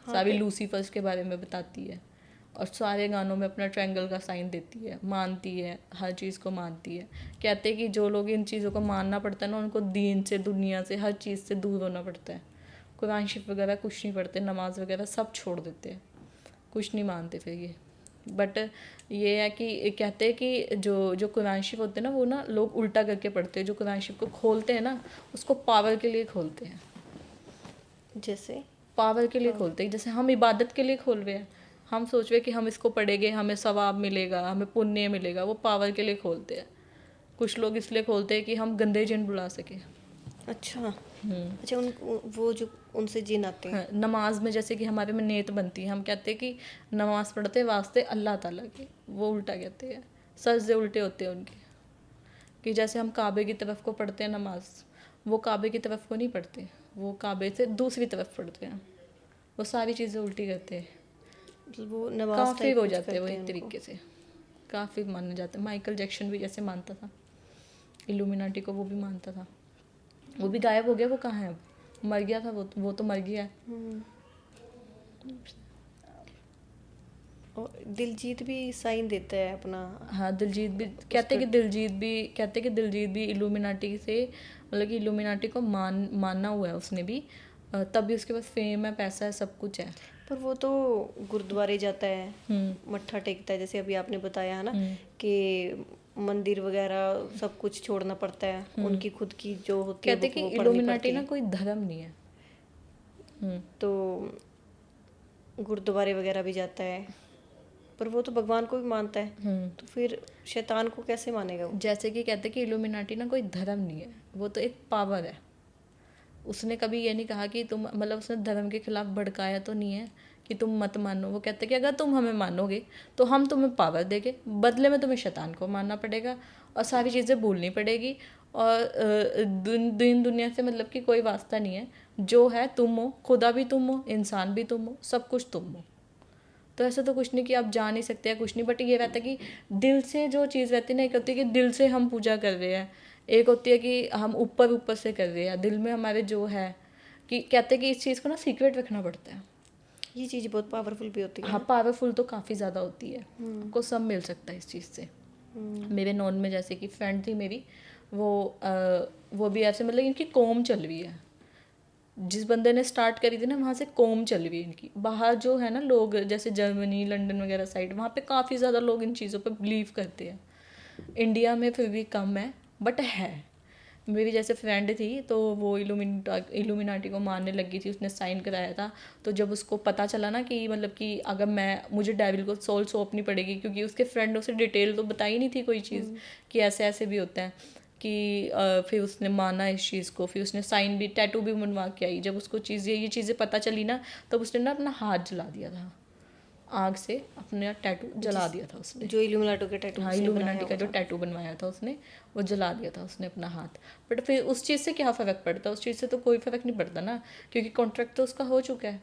Speaker 1: सारी लूसीफर्स के बारे में बताती है, और सारे गानों में अपना ट्रायंगल का साइन देती है, मानती है, हर चीज़ को मानती है। कहते हैं कि जो लोग इन चीज़ों को मानना पड़ता है ना, उनको दीन से, दुनिया से, हर चीज़ से दूर होना पड़ता है। कुरान शरीफ वगैरह कुछ नहीं पढ़ते, नमाज वगैरह सब छोड़ देते हैं, कुछ नहीं मानते फिर ये। बट ये है कि कहते हैं कि जो जो कुरान शरीफ होते हैं ना, वो ना लोग उल्टा करके पढ़ते हैं। जो कुरान शरीफ को खोलते हैं ना, उसको पावर के लिए खोलते हैं,
Speaker 2: जैसे
Speaker 1: पावर के लिए खोलते हैं। जैसे हम इबादत के लिए खोल रहे हैं, हम सोच रहे हैं कि हम इसको पढ़ेंगे हमें सवाब मिलेगा, हमें पुण्य मिलेगा, वो पावर के लिए खोलते हैं। कुछ लोग इसलिए खोलते हैं कि हम गंदे जिन बुला सकें।
Speaker 2: अच्छा अच्छा, वो जो उनसे जिन आते हैं।
Speaker 1: हाँ, नमाज में जैसे कि हमारे में नियत बनती है, हम कहते हैं कि नमाज पढ़ते वास्ते अल्लाह ताला के, वो उल्टा कहते हैं, सजदे उल्टे होते हैं उनके। कि जैसे हम काबे की तरफ को पढ़ते हैं नमाज, वो काबे की तरफ को नहीं पढ़ते, वो काबे से दूसरी तरफ पढ़ते हैं, वो सारी चीज़ें उल्टी करते हैं।
Speaker 2: मतलब वो नमाज
Speaker 1: काफ़ी
Speaker 2: टाइप
Speaker 1: हो
Speaker 2: कुछ
Speaker 1: जाते हैं वो
Speaker 2: करते हैं
Speaker 1: एक
Speaker 2: उनको।
Speaker 1: तरीके से, काफ़ी माने जाते हैं। माइकल जैक्सन भी जैसे मानता था इल्यूमिनाटी को, वो भी मानता था। वो भी गायब हो गया, वो कहाँ है अब, मर गया था वो तो मर गया है।
Speaker 2: और दिलजीत भी साइन देता है अपना।
Speaker 1: हाँ, दिलजीत भी कहते हैं कि दिलजीत भी इल्यूमिनाटी से, मतलब कि इल्यूमिनाटी को मानना हुआ है उसने भी, तब भी उसके पास फेम है, पैसा है, सब कुछ है।
Speaker 2: पर वो तो गुरुद्वारे जाता है, मत्था टेकता है, जैसे अभी आपने बताया है ना कि मंदिर वगैरह सब कुछ छोड़ना पड़ता है, उनकी खुद की जो होती है
Speaker 1: कहते हैं कि
Speaker 2: वो पढ़नी
Speaker 1: इल्यूमिनाटी
Speaker 2: पड़ती
Speaker 1: ना
Speaker 2: है।
Speaker 1: कोई धर्म नहीं है।
Speaker 2: तो गुरुद्वारे वगैरह भी जाता है, पर वो तो भगवान को भी मानता है, तो फिर शैतान को कैसे मानेगा वो?
Speaker 1: जैसे कि कहते हैं कि इल्यूमिनाटी ना कोई धर्म नहीं है, वो तो एक पावर है। उसने कभी ये नहीं कहा कि तुम, मतलब उसने धर्म के खिलाफ भड़काया तो नहीं है कि तुम मत मानो। वो कहते हैं कि अगर तुम हमें मानोगे तो हम तुम्हें पावर देंगे, बदले में तुम्हें शैतान को मानना पड़ेगा और सारी चीज़ें भूलनी पड़ेगी, और दिन दुनिया से मतलब कि कोई वास्ता नहीं है। जो है तुम हो, खुदा भी तुम हो, इंसान भी तुम हो, सब कुछ तुम हो। तो ऐसा तो कुछ नहीं कि आप जा नहीं सकते या कुछ नहीं, बट ये रहता है कि दिल से जो चीज़ रहती है ना, एक होती है कि दिल से हम पूजा कर रहे हैं, एक होती है कि हम ऊपर ऊपर से कर रहे हैं, दिल में हमारे जो है, कि कहते हैं कि इस चीज़ को ना सीक्रेट रखना पड़ता है।
Speaker 2: ये चीज़ बहुत पावरफुल भी होती है
Speaker 1: हाँ,
Speaker 2: ना।
Speaker 1: पावरफुल तो काफ़ी ज़्यादा होती है, आपको सब मिल सकता है इस चीज़ से। मेरे नॉन में जैसे कि फ्रेंड थी मेरी, वो भी ऐसे, मतलब इनकी कॉम चल रही है, जिस बंदे ने स्टार्ट करी थी ना, वहाँ से कॉम चल रही है इनकी। बाहर जो है ना लोग, जैसे जर्मनी, लंदन वगैरह साइड, वहाँ पे काफ़ी ज़्यादा लोग इन चीज़ों पे बिलीव करते हैं। इंडिया में फिर भी कम है, बट है। मेरी जैसे फ्रेंड थी, तो वो इल्यूमिनाटी को मानने लगी थी, उसने साइन कराया था। तो जब उसको पता चला ना कि मतलब कि अगर मुझे डेविल को सोल सौंपनी पड़ेगी, क्योंकि उसके फ्रेंड उसे डिटेल तो बताई नहीं थी कोई चीज़ कि ऐसे ऐसे भी होता है, कि फिर उसने माना इस चीज़ को। फिर उसने साइन भी, टैटू भी बनवा के आई। जब उसको ये चीज़ें पता चली ना, तब उसने ना अपना हाथ जला दिया था, आग से अपना टैटू जला दिया था उसने।
Speaker 2: जो इल्यूमिनाटो के टैटू
Speaker 1: हाँ, इल्यूमिनाटी का जो टैटू बनवाया था उसने, वो जला दिया था उसने अपना हाथ। बट फिर उस चीज़ से क्या फ़र्क पड़ता, उस चीज़ से तो कोई फ़र्क नहीं पड़ता ना, क्योंकि कॉन्ट्रैक्ट तो उसका हो चुका है।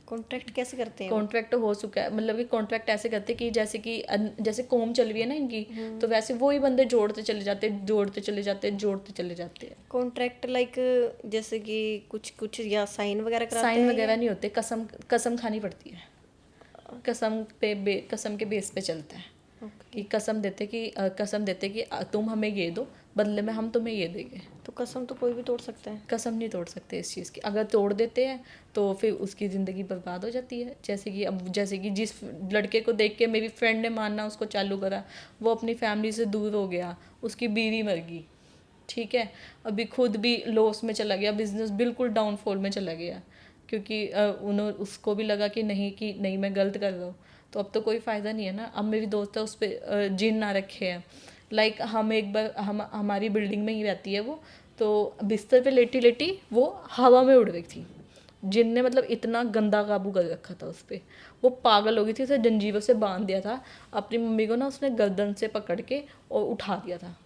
Speaker 2: कॉन्ट्रैक्ट कैसे करते हैं वो?
Speaker 1: कॉन्ट्रैक्ट तो हो चुका है, मतलब कि कॉन्ट्रैक्ट ऐसे करते कि जैसे कॉम चल रही है ना इनकी, तो वैसे वही बंदे जोड़ते चले जाते, जोड़ते चले जाते, जोड़ते चले जाते हैं।
Speaker 2: कॉन्ट्रैक्ट लाइक जैसे कि कुछ कुछ या साइन वगैरह कराते
Speaker 1: साइन
Speaker 2: हैं
Speaker 1: वगैरह नहीं होते, कसम खानी पड़ती है। कसम के बेस पे चलता है कि कसम देते कि तुम हमें ये दो, बदले में हम तुम्हें ये देंगे।
Speaker 2: तो कसम तो कोई भी तोड़ सकता है।
Speaker 1: कसम नहीं तोड़ सकते इस चीज़ की, अगर तोड़ देते हैं तो फिर उसकी ज़िंदगी बर्बाद हो जाती है। जैसे कि जिस लड़के को देख के मेरी फ्रेंड ने मानना उसको चालू करा, वो अपनी फैमिली से दूर हो गया, उसकी बीवी मर गई, ठीक है, अभी खुद भी लॉस में चला गया, बिजनेस बिल्कुल डाउनफॉल में चला गया, क्योंकि उसको भी लगा कि नहीं मैं गलत कर रहा हूँ, तो अब तो कोई फ़ायदा नहीं है ना। अब मेरी दोस्त है, उस पर जिन ना रखे हैं। लाइक हम एक बार हमारी बिल्डिंग में ही रहती है वो, तो बिस्तर पे लेटी लेटी वो हवा में उड़ रही थी। जिन ने मतलब इतना गंदा काबू कर रखा था उस पर, वो पागल हो गई थी, उसे जंजीरों से बांध दिया था। अपनी मम्मी को ना उसने गर्दन से पकड़ के और उठा दिया था,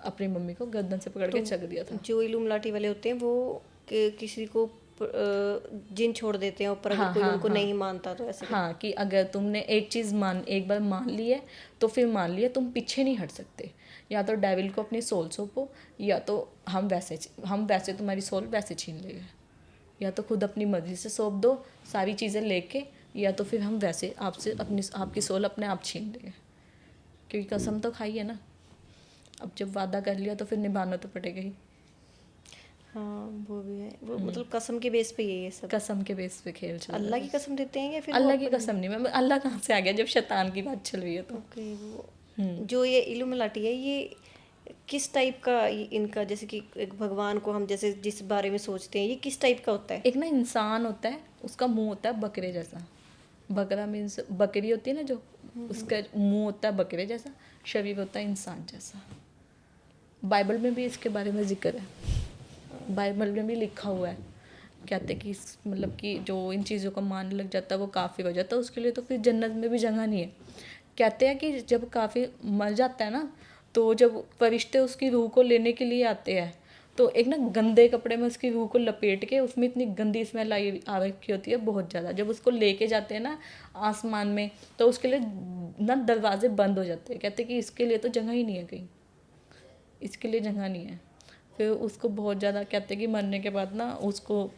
Speaker 1: अपनी मम्मी को गर्दन से पकड़ के चक दिया था।
Speaker 2: जो इल्यूमिनाटी वाले होते हैं वो किसी को जिन छोड़ देते हैं ऊपर, अगर कोई उनको नहीं मानता तो ऐसे।
Speaker 1: हाँ, कि अगर तुमने एक बार मान ली है तो फिर मान लिया, तुम पीछे नहीं हट सकते, या तो डेविल को अपनी सोल सौंपो, या तो हम वैसे तुम्हारी सोल वैसे छीन लेंगे, या तो खुद अपनी मर्जी से सौंप दो सारी चीज़ें लेके, या तो फिर हम वैसे आपसे आपकी सोल अपने आप छीन लेंगे, क्योंकि कसम तो खाई है ना। अब जब वादा कर लिया तो फिर निभाना तो पड़ेगा ही।
Speaker 2: हाँ वो भी है, वो मतलब कसम के बेस पे यही है सब।
Speaker 1: कसम के बेस पे खेल चल रहा
Speaker 2: अल्लाह
Speaker 1: है
Speaker 2: की
Speaker 1: बस।
Speaker 2: कसम देते हैं या फिर वो
Speaker 1: अल्लाह की
Speaker 2: अपने?
Speaker 1: कसम नहीं, मैं अल्लाह कहाँ से आ गया जब शैतान की बात चल रही है तो।
Speaker 2: ओके, वो जो ये इल्यूमिनाटी है, ये किस टाइप का इनका, जैसे कि एक भगवान को हम जैसे जिस बारे में सोचते हैं, ये किस टाइप का होता है?
Speaker 1: एक ना इंसान होता है, उसका मुंह होता है बकरे जैसा। बकरा मीन्स बकरी होती है ना जो, उसका मुंह होता है बकरे जैसा, शरीर होता है इंसान जैसा। बाइबल में भी इसके बारे में जिक्र है, बाइबल में भी लिखा हुआ है। कहते हैं कि मतलब कि जो इन चीज़ों को मानने लग जाता है वो काफिर हो जाता है, उसके लिए तो फिर जन्नत में भी जगह नहीं है। कहते हैं कि जब काफिर मर जाता है ना, तो जब फरिश्ते उसकी रूह को लेने के लिए आते हैं, तो एक ना गंदे कपड़े में उसकी रूह को लपेट के, उसमें इतनी गंदी स्मेल आई आ रखी होती है बहुत ज़्यादा, जब उसको लेके जाते हैं ना आसमान में, तो उसके लिए ना दरवाजे बंद हो जाते हैं। कहते हैं कि इसके लिए तो जगह ही नहीं है कहीं, इसके लिए जगह नहीं है। फिर उसको बहुत ज़्यादा कहते हैं कि मरने के बाद ना उसको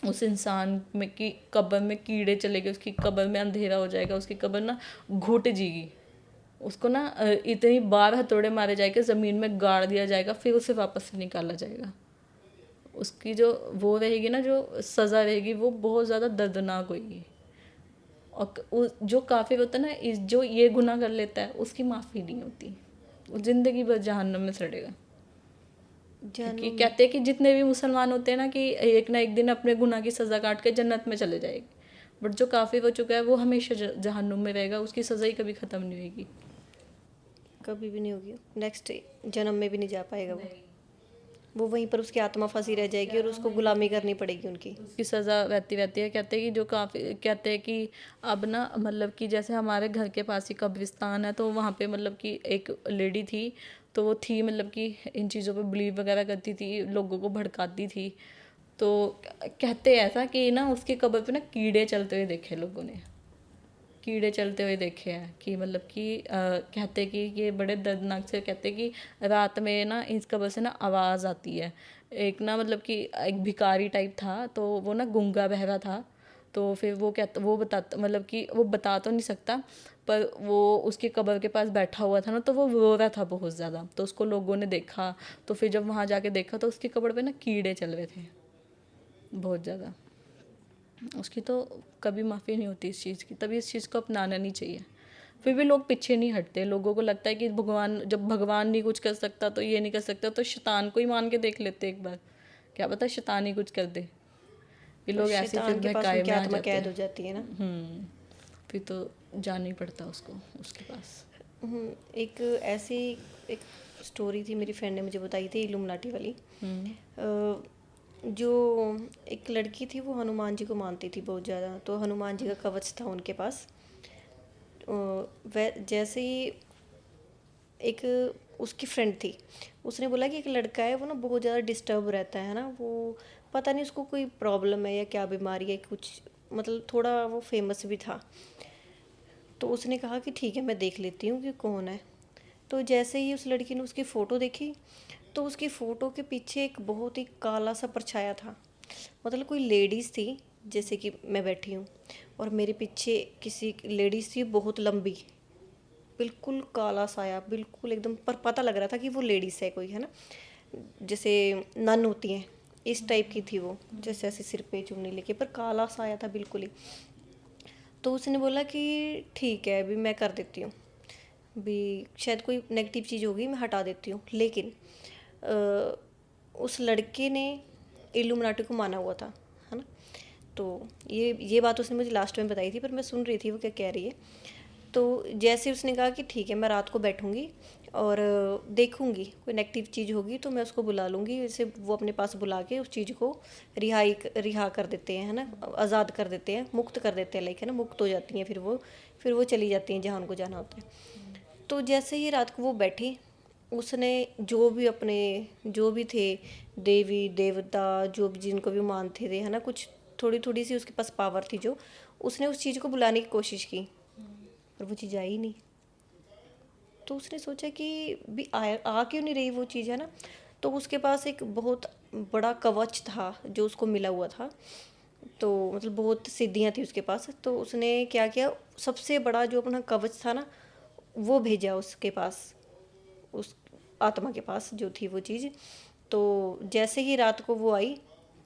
Speaker 1: उस इंसान में की कब्र में कीड़े चले गए, उसकी कब्र में अंधेरा हो जाएगा, उसकी कब्र ना घुट जाएगी, उसको ना इतनी बार हथौड़े मारे जाएंगे, ज़मीन में गाड़ दिया जाएगा, फिर उसे वापस से निकाला जाएगा। उसकी जो वो रहेगी ना, जो सज़ा रहेगी वो बहुत ज़्यादा दर्दनाक होगी। और जो काफिर होता है ना, जो ये गुनाह कर लेता है उसकी माफ़ी नहीं होती, वो ज़िंदगी भर जहन्नम में सड़ेगा। क्योंकि
Speaker 2: जानू
Speaker 1: कहते हैं कि जितने भी मुसलमान होते हैं ना, कि एक ना एक दिन अपने गुनाह की सज़ा काट के जन्नत में चले जाएंगे, बट जो काफिर हो चुका है वो हमेशा जहन्नुम में रहेगा, उसकी सज़ा ही कभी ख़त्म नहीं होगी।
Speaker 2: कभी भी नहीं होगी, नेक्स्ट जन्म में भी नहीं जा पाएगा वो वहीं पर उसकी आत्मा फंसी रह जाएगी और उसको गुलामी करनी पड़ेगी उनकी।
Speaker 1: उसकी सज़ा रहती रहती है। कहते हैं कि जो काफ़ी कहते हैं कि अब ना मतलब कि जैसे हमारे घर के पास ही कब्रिस्तान है, तो वहाँ पे मतलब कि एक लेडी थी, तो वो थी मतलब कि इन चीज़ों पे बिलीव वगैरह करती थी, लोगों को भड़काती थी। तो कहते हैं ऐसा कि ना उसकी कब्र पे ना कीड़े चलते हुए देखे लोगों ने, कीड़े चलते हुए देखे हैं। कि मतलब कि कहते कि ये बड़े दर्दनाक से, कहते कि रात में ना इस कब्र से ना आवाज़ आती है। एक ना मतलब कि एक भिखारी टाइप था, तो वो ना गूंगा बहरा था, तो फिर वो कहता, वो बताता मतलब कि वो बता तो नहीं सकता, पर वो उसकी कब्र के पास बैठा हुआ था ना, तो वो रो रहा था बहुत ज़्यादा, तो उसको लोगों ने देखा। तो फिर जब वहाँ जाके देखा तो उसकी कब्र पे ना कीड़े चल रहे थे बहुत ज़्यादा। उसकी तो कभी माफ़ी नहीं होती इस चीज़ की, तभी इस चीज़ को अपनाना नहीं चाहिए। फिर भी लोग पीछे नहीं हटते, लोगों को लगता है कि भगवान, जब भगवान नहीं कुछ कर सकता तो ये नहीं कर सकता, तो शैतान को ही मान के देख लेते एक बार, क्या पता शैतान ही कुछ कर दे। ये
Speaker 2: पर
Speaker 1: लोग ऐसे फिर
Speaker 2: शैतान के पास
Speaker 1: बहकाए
Speaker 2: उनकी
Speaker 1: में आ
Speaker 2: आत्मा
Speaker 1: जाते
Speaker 2: कैद
Speaker 1: हैं।
Speaker 2: हो जाती है ना।
Speaker 1: फिर तो जाना ही पड़ता उसको उसके पास।
Speaker 2: एक ऐसी एक स्टोरी थी, मेरी फ्रेंड ने मुझे बताई थी इल्यूमिनाटी वाली। अ, जो एक लड़की थी वो हनुमान जी को मानती थी बहुत ज़्यादा, तो हनुमान जी का कवच था उनके पास। वह जैसे ही एक उसकी फ्रेंड थी, उसने बोला कि एक लड़का है वो ना बहुत ज़्यादा डिस्टर्ब रहता है ना, वो पता नहीं उसको कोई प्रॉब्लम है या क्या बीमारी है कुछ, मतलब थोड़ा वो फेमस भी था। तो उसने कहा कि ठीक है मैं देख लेती हूँ कि कौन है। तो जैसे ही उस लड़की ने उसकी फ़ोटो देखी, तो उसकी फ़ोटो के पीछे एक बहुत ही काला सा परछाया था। मतलब कोई लेडीज़ थी, जैसे कि मैं बैठी हूँ और मेरे पीछे किसी लेडीज़ थी बहुत लंबी, बिल्कुल काला साया, बिल्कुल एकदम, पर पता लग रहा था कि वो लेडीज़ है कोई, है ना, जैसे नन होती हैं इस टाइप की थी वो, जैसे ऐसे सिर पे चुन्नी लेके, पर काला साया था बिल्कुल ही। तो उसने बोला कि ठीक है अभी मैं कर देती हूँ, भी शायद कोई नेगेटिव चीज़ होगी मैं हटा देती हूँ। लेकिन उस लड़के ने इल्यूमिनाटी को माना हुआ था, है ना। तो ये बात उसने मुझे लास्ट टाइम बताई थी, पर मैं सुन रही थी वो क्या कह रही है। तो जैसे उसने कहा कि ठीक है मैं रात को बैठूंगी और देखूंगी कोई नेगेटिव चीज़ होगी तो मैं उसको बुला लूँगी, जैसे वो अपने पास बुला के उस चीज़ को रिहा कर देते हैं, है ना, आज़ाद कर देते हैं, मुक्त कर देते हैं, लाइक, है ना, मुक्त हो जाती हैं, फिर वो चली जाती हैं जहाँ उनको जाना होता है। तो जैसे ही रात को वो बैठी, उसने जो भी थे देवी देवता, जो भी जिनको भी मानते थे, है ना, कुछ थोड़ी थोड़ी सी उसके पास पावर थी, जो उसने उस चीज़ को बुलाने की कोशिश की, पर वो चीज़ आई नहीं। तो उसने सोचा कि भी आ क्यों नहीं रही वो चीज़, है ना। तो उसके पास एक बहुत बड़ा कवच था जो उसको मिला हुआ था, तो मतलब बहुत सिद्धियाँ थी उसके पास। तो उसने क्या किया, सबसे बड़ा जो अपना कवच था ना, वो भेजा उसके पास, उस आत्मा के पास जो थी वो चीज़। तो जैसे ही रात को वो आई,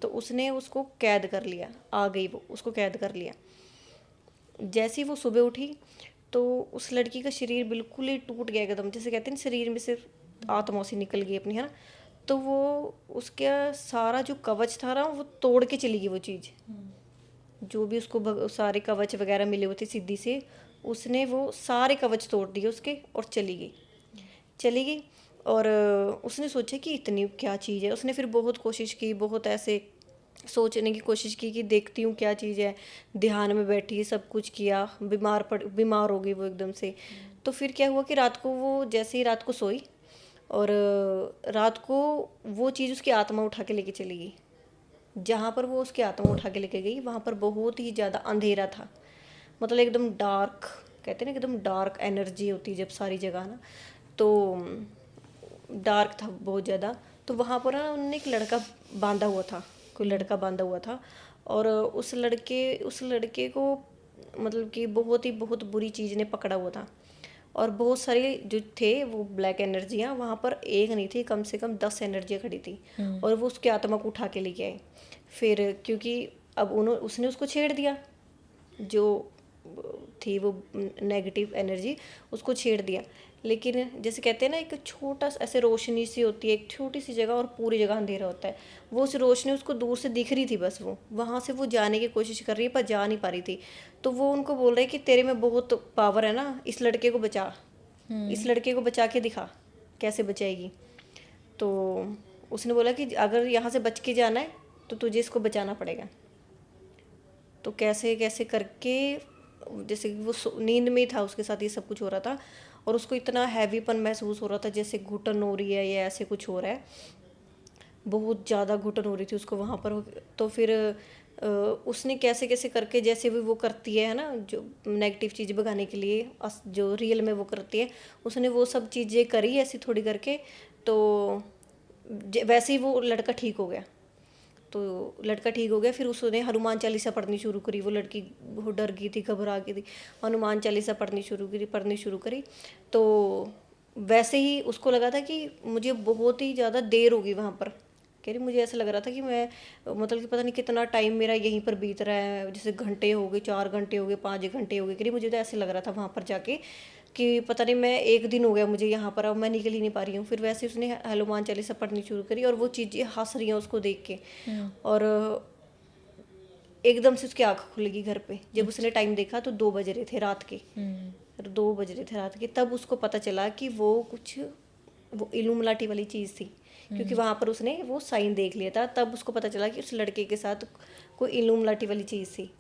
Speaker 2: तो उसने उसको कैद कर लिया, आ गई वो, उसको कैद कर लिया। जैसे ही वो सुबह उठी, तो उस लड़की का शरीर बिल्कुल ही टूट गया एकदम, जैसे कहते हैं ना, शरीर में से आत्मा सी निकल गई अपनी, है ना। तो वो, उसका सारा जो कवच था ना, वो तोड़ के चली गई वो चीज़। जो भी उसको सारे कवच वगैरह मिले हुए थे सिद्धि से, उसने वो सारे कवच तोड़ दिए उसके और चली गई, चली गई। और उसने सोचा कि इतनी क्या चीज़ है। उसने फिर बहुत कोशिश की, बहुत ऐसे सोचने की कोशिश की कि देखती हूँ क्या चीज़ है। ध्यान में बैठी, सब कुछ किया, बीमार हो गई वो एकदम से। तो फिर क्या हुआ कि रात को वो, जैसे ही रात को सोई, और रात को वो चीज़ उसकी आत्मा उठा के लेके चली गई। जहाँ पर वो उसकी आत्मा उठा के लेके गई, वहाँ पर बहुत ही ज़्यादा अंधेरा था, मतलब एकदम डार्क, कहते हैं ना एकदम डार्क एनर्जी होती है जब सारी जगह ना, तो डार्क था बहुत ज़्यादा। तो वहाँ पर ना उन्होंने एक लड़का बांधा हुआ था, कोई लड़का बांधा हुआ था। और उस लड़के को मतलब कि बहुत बुरी चीज़ ने पकड़ा हुआ था। और बहुत सारी जो थे वो ब्लैक एनर्जियाँ, वहाँ पर एक नहीं थी, कम से कम 10 एनर्जियाँ खड़ी थी। और वो उसकी आत्मा को उठा के लेके आए। फिर क्योंकि अब उसने उसको छेड़ दिया, जो थी वो नेगेटिव एनर्जी, उसको छेड़ दिया। लेकिन जैसे कहते हैं ना, एक छोटा सा ऐसे रोशनी सी होती है एक छोटी सी जगह, और पूरी जगह अंधेरा होता है। वो उस रोशनी उसको दूर से दिख रही थी, बस वो वहाँ से वो जाने की कोशिश कर रही है, पर जा नहीं पा रही थी। तो वो उनको बोल रहे कि तेरे में बहुत पावर है ना, इस लड़के को बचा, इस लड़के को बचा के दिखा, कैसे बचाएगी। तो उसने बोला कि अगर यहाँ से बच के जाना है तो तुझे इसको बचाना पड़ेगा। तो कैसे कैसे करके, जैसे कि वो नींद में ही था, उसके साथ ये सब कुछ हो रहा था। और उसको इतना हैवीपन महसूस हो रहा था, जैसे घुटन हो रही है या ऐसे कुछ हो रहा है, बहुत ज़्यादा घुटन हो रही थी उसको वहाँ पर। तो फिर उसने कैसे कैसे करके, जैसे भी वो करती है ना, जो नेगेटिव चीज़ भगाने के लिए जो रियल में वो करती है, उसने वो सब चीज़ें करी ऐसी थोड़ी करके। तो वैसे ही वो लड़का ठीक हो गया। तो लड़का ठीक हो गया, फिर उसने हनुमान चालीसा पढ़नी शुरू करी। वो लड़की वो डर गई थी, घबरा गई थी, हनुमान चालीसा पढ़नी शुरू करी। तो वैसे ही उसको लगा था कि मुझे बहुत ही ज़्यादा देर होगी वहाँ पर। कह रही मुझे ऐसा लग रहा था कि मैं, मतलब कि पता नहीं कितना टाइम मेरा यहीं पर बीत रहा है, जैसे घंटे हो गए, 4 घंटे हो गए, 5 घंटे हो गए। कह रही मुझे तो ऐसे लग रहा था वहाँ पर जाके कि पता नहीं मैं एक दिन हो गया मुझे यहाँ पर, अब मैं निकल ही नहीं पा रही हूँ। फिर वैसे उसने हनुमान चालीसा पढ़नी शुरू करी, और वो चीज़ें हंस रही हैं उसको देख के। और एकदम से उसकी आँख खुल गई घर पे। जब उसने टाइम देखा तो 2 बज रहे थे रात के, 2 बज रहे थे रात के। तब उसको पता चला कि वो कुछ, वो इल्यूमिनाटी वाली चीज़ थी, क्योंकि वहाँ पर उसने वो साइन देख लिया था। तब उसको पता चला कि उस लड़के के साथ कोई इल्यूमिनाटी वाली चीज़ थी।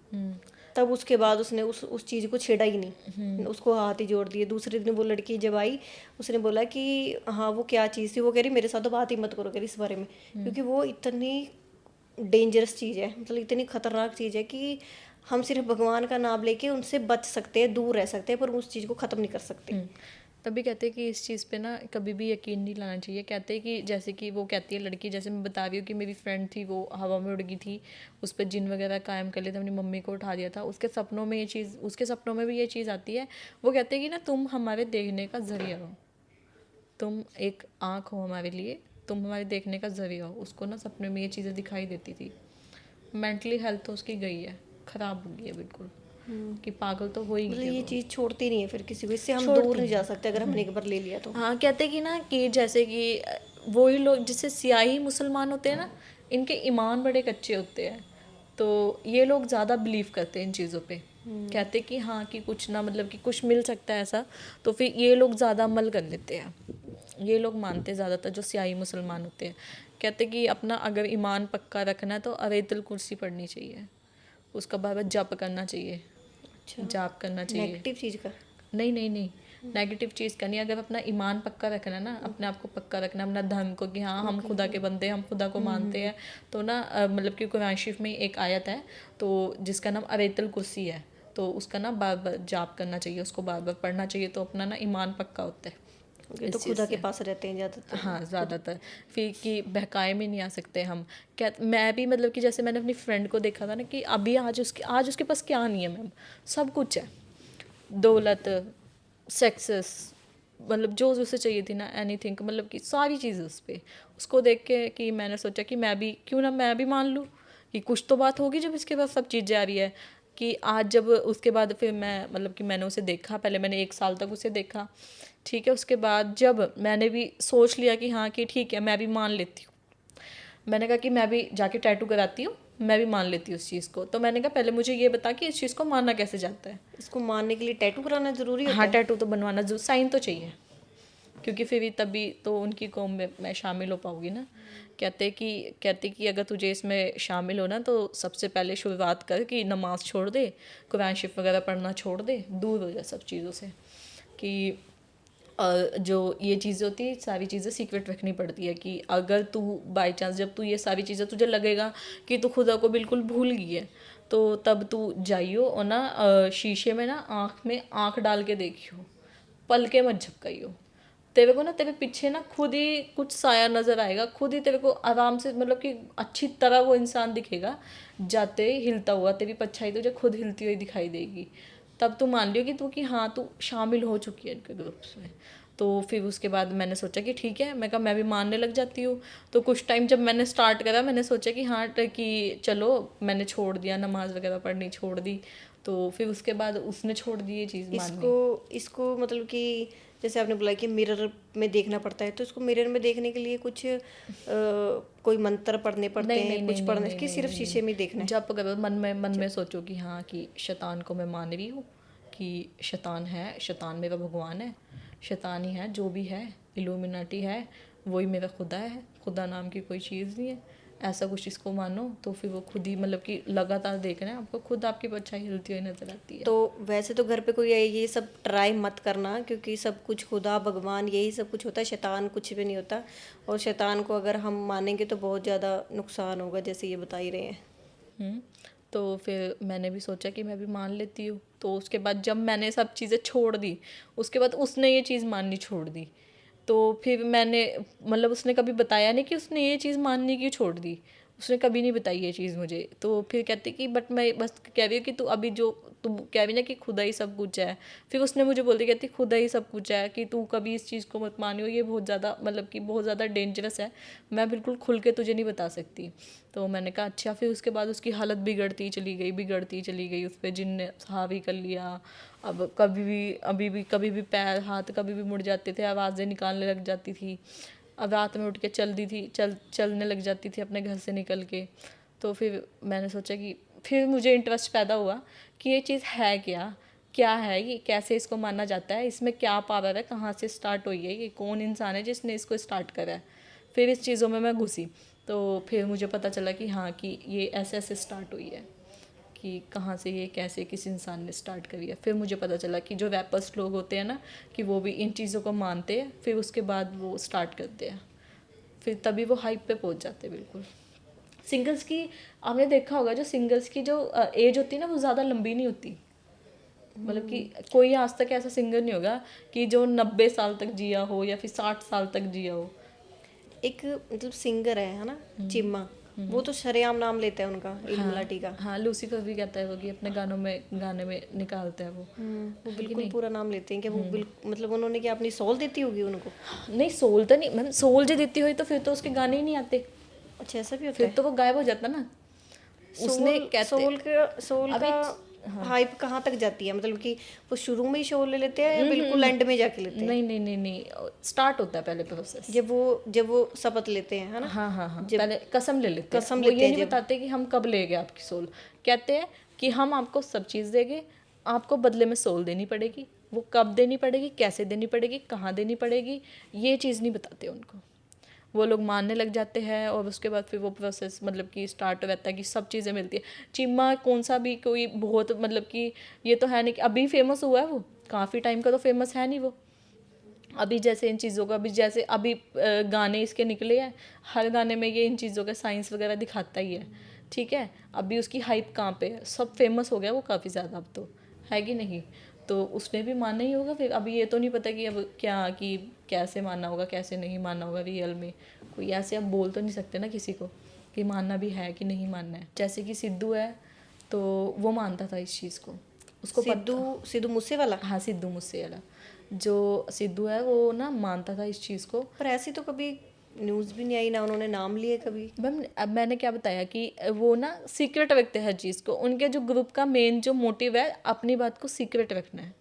Speaker 2: तब उसके बाद उसने उस चीज़ को छेड़ा ही नहीं, उसको हाथ ही जोड़ दिए। दूसरे दिन वो लड़की जब आई, उसने बोला कि हाँ वो क्या चीज़ थी। वो कह रही मेरे साथ तो बात ही मत करो, कह रही इस बारे में, क्योंकि वो इतनी डेंजरस चीज़ है, मतलब इतनी खतरनाक चीज़ है कि हम सिर्फ भगवान का नाम लेके उनसे बच सकते हैं, दूर रह सकते हैं, पर उस चीज़ को ख़त्म नहीं कर सकते।
Speaker 1: तभी कहते हैं कि इस चीज़ पे ना कभी भी यकीन नहीं लाना चाहिए। कहते हैं कि जैसे कि वो कहती है लड़की, जैसे मैं बता रही हूँ कि मेरी फ्रेंड थी, वो हवा में उड़ गई थी, उस पर जिन वगैरह कायम कर लिए थे, अपनी मम्मी को उठा दिया था। उसके सपनों में ये चीज़, उसके सपनों में भी ये चीज़ आती है। वो कहते हैं कि ना तुम हमारे देखने का ज़रिया हो, तुम एक आँख हो हमारे लिए, तुम हमारे देखने का ज़रिया हो। उसको ना सपने में ये चीज़ें दिखाई देती थी। मेंटली हेल्थ तो उसकी गई है, ख़राब हो गई है बिल्कुल, कि पागल तो हो ही
Speaker 2: मतलब
Speaker 1: गई है
Speaker 2: ये
Speaker 1: वो।
Speaker 2: चीज़ छोड़ती नहीं है फिर किसी को, इससे हम दूर
Speaker 1: छोड़ती
Speaker 2: नहीं जा
Speaker 1: नहीं।
Speaker 2: सकते अगर हमने एक बार ले लिया तो।
Speaker 1: हाँ, कहते हैं कि ना कि जैसे कि वही लोग जैसे सियाही मुसलमान होते हैं ना, इनके ईमान बड़े कच्चे होते हैं, तो ये लोग ज़्यादा बिलीव करते हैं इन चीज़ों पे। कहते हैं कि हाँ कि कुछ ना, मतलब कि कुछ मिल सकता है ऐसा, तो फिर ये लोग ज़्यादा अमल कर लेते हैं। ये लोग मानते हैं ज़्यादातर जो सियाही मुसलमान होते हैं। कहते हैं कि अपना अगर ईमान पक्का रखना है तो अवेतुल कुर्सी पढ़नी चाहिए, उसका बार बार जप करना चाहिए,
Speaker 2: अच्छा,
Speaker 1: जाप करना चाहिए।
Speaker 2: नेगेटिव चीज़ का।
Speaker 1: नहीं नहीं नहीं, नेगेटिव चीज़ का नहीं। अगर अपना ईमान पक्का रखना है ना, अपने आप को पक्का रखना, अपना धर्म को, कि हाँ हम खुदा के बंदे, हम खुदा को मानते हैं, तो ना मतलब कि कुरान शरीफ में एक आयत है तो जिसका नाम अवेतल कुर्सी है, तो उसका ना बार बार जाप करना चाहिए, उसको बार बार पढ़ना चाहिए, तो अपना ना ईमान पक्का होता है।
Speaker 2: ये तो
Speaker 1: इस चीज़
Speaker 2: खुदा के
Speaker 1: से।
Speaker 2: पास रहते हैं ज़्यादातर।
Speaker 1: हाँ, ज़्यादातर फिर कि बहकाए में नहीं आ सकते हम। क्या मैं भी मतलब कि जैसे मैंने अपनी फ्रेंड को देखा था ना कि अभी आज उसके पास क्या नहीं है मैम, सब कुछ है। दौलत, सक्सेस, मतलब जो उसे चाहिए थी ना, एनीथिंग, मतलब कि सारी चीज़ें उस पे। उसको देख के कि मैंने सोचा कि मैं भी क्यों ना मैं भी मान लूँ कि कुछ तो बात होगी जब इसके पास सब चीज़ें आ रही है। कि आज जब उसके बाद फिर मैं मतलब कि मैंने उसे देखा, पहले मैंने 1 साल तक उसे देखा, ठीक है। उसके बाद जब मैंने भी सोच लिया कि हाँ कि ठीक है मैं भी मान लेती हूँ, मैंने कहा कि मैं भी जाके टैटू कराती हूँ, मैं भी मान लेती हूँ उस चीज़ को। तो मैंने कहा पहले मुझे ये बता कि इस चीज़ को मानना कैसे जाता है।
Speaker 2: इसको मानने के लिए टैटू कराना ज़रूरी होता
Speaker 1: हाँ,
Speaker 2: है?
Speaker 1: टैटू तो बनवाना जो साइन तो चाहिए, क्योंकि फिर भी तभी तो उनकी कौम में मैं शामिल हो पाऊँगी ना। कहते कि अगर तुझे इसमें शामिल होना तो सबसे पहले शुरुआत कर कि नमाज़ छोड़ दे, कुरान शरीफ वगैरह पढ़ना छोड़ दे, दूर हो जाए सब चीज़ों से। कि जो ये चीज़ें होती है सारी चीज़ें सीक्रेट रखनी पड़ती है। कि अगर तू बाई चांस जब तू ये सारी चीज़ें तुझे लगेगा कि तू खुदा को बिल्कुल भूल गई है, तो तब तू जाइयो और ना शीशे में ना आँख में आँख डाल के देखियो, पलके मत झपकाइयो। तेरे को ना तेरे पीछे ना खुद ही कुछ साया नजर आएगा, खुद ही तेरे को आराम से मतलब कि अच्छी तरह वो इंसान दिखेगा जाते हिलता हुआ, तेरी परछाई तुझे खुद हिलती हुई दिखाई देगी। तब तू मान लियो कि तू कि हाँ तू शामिल हो चुकी है इनके ग्रुप्स में। तो फिर उसके बाद मैंने सोचा कि ठीक है, मैं कहा मैं भी मानने लग जाती हूँ। तो कुछ टाइम जब मैंने स्टार्ट करा, मैंने सोचा कि हाँ कि चलो, मैंने छोड़ दिया, नमाज वगैरह पढ़नी छोड़ दी। तो फिर उसके बाद उसने छोड़ दी ये चीज़
Speaker 2: इसको
Speaker 1: माननी।
Speaker 2: इसको मतलब कि जैसे आपने बोला कि मिरर में देखना पड़ता है, तो इसको मिरर में देखने के लिए कुछ कोई मंत्र पढ़ने पड़ते
Speaker 1: नहीं
Speaker 2: हैं,
Speaker 1: नहीं
Speaker 2: कुछ
Speaker 1: नहीं नहीं
Speaker 2: पढ़ने
Speaker 1: नहीं
Speaker 2: कि
Speaker 1: नहीं
Speaker 2: सिर्फ
Speaker 1: नहीं
Speaker 2: शीशे में ही देखना
Speaker 1: नहीं।
Speaker 2: है?
Speaker 1: जब करो मन में सोचो कि हाँ कि शैतान को मैं मान रही हूँ, कि शैतान है, शैतान मेरा भगवान है, शैतान ही है जो भी है, इल्यूमिनाटी है, वही मेरा खुदा है, खुदा नाम की कोई चीज़ नहीं है। ऐसा कुछ इसको मानो तो फिर वो खुद ही मतलब कि लगातार देख रहे हैं आपको, खुद आपकी परछाई हिलती हुई नजर आती है।
Speaker 2: तो वैसे तो घर पे कोई ये सब ट्राई मत करना, क्योंकि सब कुछ खुदा भगवान यही सब कुछ होता है, शैतान कुछ भी नहीं होता। और शैतान को अगर हम मानेंगे तो बहुत ज़्यादा नुकसान होगा, जैसे ये बता ही रहे हैं।
Speaker 1: हम्म। तो फिर मैंने भी सोचा कि मैं भी मान लेती हूँ। तो उसके बाद जब मैंने सब चीज़ें छोड़ दी, उसके बाद उसने ये चीज़ माननी छोड़ दी। तो फिर मैंने मतलब उसने कभी बताया नहीं कि उसने ये चीज़ माननी क्यों छोड़ दी, उसने कभी नहीं बताई ये चीज़ मुझे। तो फिर कहती कि बट मैं बस कह रही हूँ कि तू अभी जो तू कह रही ना कि खुदा ही सब कुछ है। फिर उसने मुझे बोलती कहती खुदा ही सब कुछ है, कि तू कभी इस चीज़ को मत मानियो, ये बहुत ज़्यादा मतलब कि बहुत ज़्यादा डेंजरस है, मैं बिल्कुल खुल के तुझे नहीं बता सकती। तो मैंने कहा अच्छा। फिर उसके बाद उसकी हालत बिगड़ती चली गई, उस पर जिन ने हावी कर लिया। अब कभी भी पैर हाथ कभी भी मुड़ जाते थे, आवाज़ें निकालने लग जाती थी। अब रात में उठ के चलने लग जाती थी अपने घर से निकल के। तो फिर मैंने सोचा कि फिर मुझे इंटरेस्ट पैदा हुआ कि ये चीज़ है क्या है ये, कैसे इसको माना जाता है, इसमें क्या पावर है, कहाँ से स्टार्ट हुई है, ये कौन इंसान है जिसने इसको स्टार्ट करा है। फिर इस चीज़ों में मैं घुसी। तो फिर मुझे पता चला कि हाँ कि ये ऐसे ऐसे स्टार्ट हुई है, कि कहाँ से ये कैसे किस इंसान ने स्टार्ट करी है। फिर मुझे पता चला कि जो रैपर्स लोग होते हैं ना, कि वो भी इन चीज़ों को मानते हैं, फिर उसके बाद वो स्टार्ट करते हैं, फिर तभी वो हाइप पे पहुंच जाते हैं बिल्कुल। सिंगर्स की आपने देखा होगा, जो सिंगर्स की जो एज होती है ना, वो ज़्यादा लंबी नहीं होती। मतलब कि कोई आज तक ऐसा सिंगर नहीं होगा कि जो 90 साल तक जिया हो या फिर 60 साल तक जिया हो।
Speaker 2: एक मतलब सिंगर है ना, चिम्मा, वो तो शरेआम नाम लेता है उनका,
Speaker 1: हाँ
Speaker 2: इल्लुमिनाटी का।
Speaker 1: हाँ, लूसीफर भी कहता है वो कि अपने गाने में निकालता है वो,
Speaker 2: वो
Speaker 1: है कि
Speaker 2: बिल्कुल
Speaker 1: नहीं।
Speaker 2: पूरा नाम लेते हैं कि वो मतलब उन्होंने क्या अपनी सोल देती होगी उनको?
Speaker 1: नहीं, सोल तो नहीं मैम, सोल जो देती हुई तो फिर तो उसके गाने ही नहीं आते,
Speaker 2: अच्छा, ऐसा भी होता
Speaker 1: फिर
Speaker 2: है।
Speaker 1: तो वो गायब हो जाता ना। उसने कहते
Speaker 2: सोल
Speaker 1: अभी
Speaker 2: का हाइप कहाँ तक जाती है, मतलब कि वो शुरू में ही शोल ले लेते हैं या बिल्कुल एंड में जाके लेते हैं?
Speaker 1: नहीं नहीं नहीं नहीं, स्टार्ट होता है पहले प्रोसेस।
Speaker 2: जब वो शपथ लेते हैं, है ना?
Speaker 1: हाँ हाँ हाँ,
Speaker 2: जब
Speaker 1: पहले कसम ले लेते हैं,
Speaker 2: कसम
Speaker 1: वो
Speaker 2: लेते
Speaker 1: ये
Speaker 2: हैं,
Speaker 1: नहीं
Speaker 2: जब
Speaker 1: बताते कि हम कब लेंगे आपकी सोल। कहते हैं कि हम आपको सब चीज़ देंगे, आपको बदले में सोल देनी पड़ेगी। वो कब देनी पड़ेगी, कैसे देनी पड़ेगी, कहाँ देनी पड़ेगी, ये चीज़ नहीं बताते उनको। वो लोग मानने लग जाते हैं और उसके बाद फिर वो प्रोसेस मतलब कि स्टार्ट रहता है कि सब चीज़ें मिलती है। चिम्मा कौन सा भी कोई बहुत मतलब कि ये तो है नहीं कि अभी फेमस हुआ है, वो काफ़ी टाइम का तो फेमस है नहीं वो। अभी जैसे इन चीज़ों का, अभी जैसे अभी गाने इसके निकले हैं, हर गाने में ये इन चीज़ों का साइंस वगैरह दिखाता ही है, ठीक है। अभी उसकी हाइप कहाँ पे है, सब फेमस हो गया वो काफ़ी ज़्यादा अब तो, है कि नहीं। तो उसने भी माना ही होगा फिर। अभी ये तो नहीं पता कि अब क्या, कि कैसे मानना होगा कैसे नहीं मानना होगा रियल में। कोई ऐसे अब बोल तो नहीं सकते ना किसी को कि मानना भी है कि नहीं मानना है। जैसे कि सिद्धू है तो वो मानता था इस चीज़ को, उसको
Speaker 2: सिद्धू
Speaker 1: पता।
Speaker 2: सिद्धू मूसेवाला।
Speaker 1: हाँ, सिद्धू मूसेवाला, जो सिद्धू है वो ना मानता था इस चीज़ को।
Speaker 2: पर ऐसी तो कभी न्यूज़ भी नहीं आई, ना उन्होंने नाम लिए कभी।
Speaker 1: मैम अब मैंने क्या बताया कि वो ना सीक्रेट रखते हैं हर चीज़ को। उनके जो ग्रुप का मेन जो मोटिव है अपनी बात को सीक्रेट रखना है,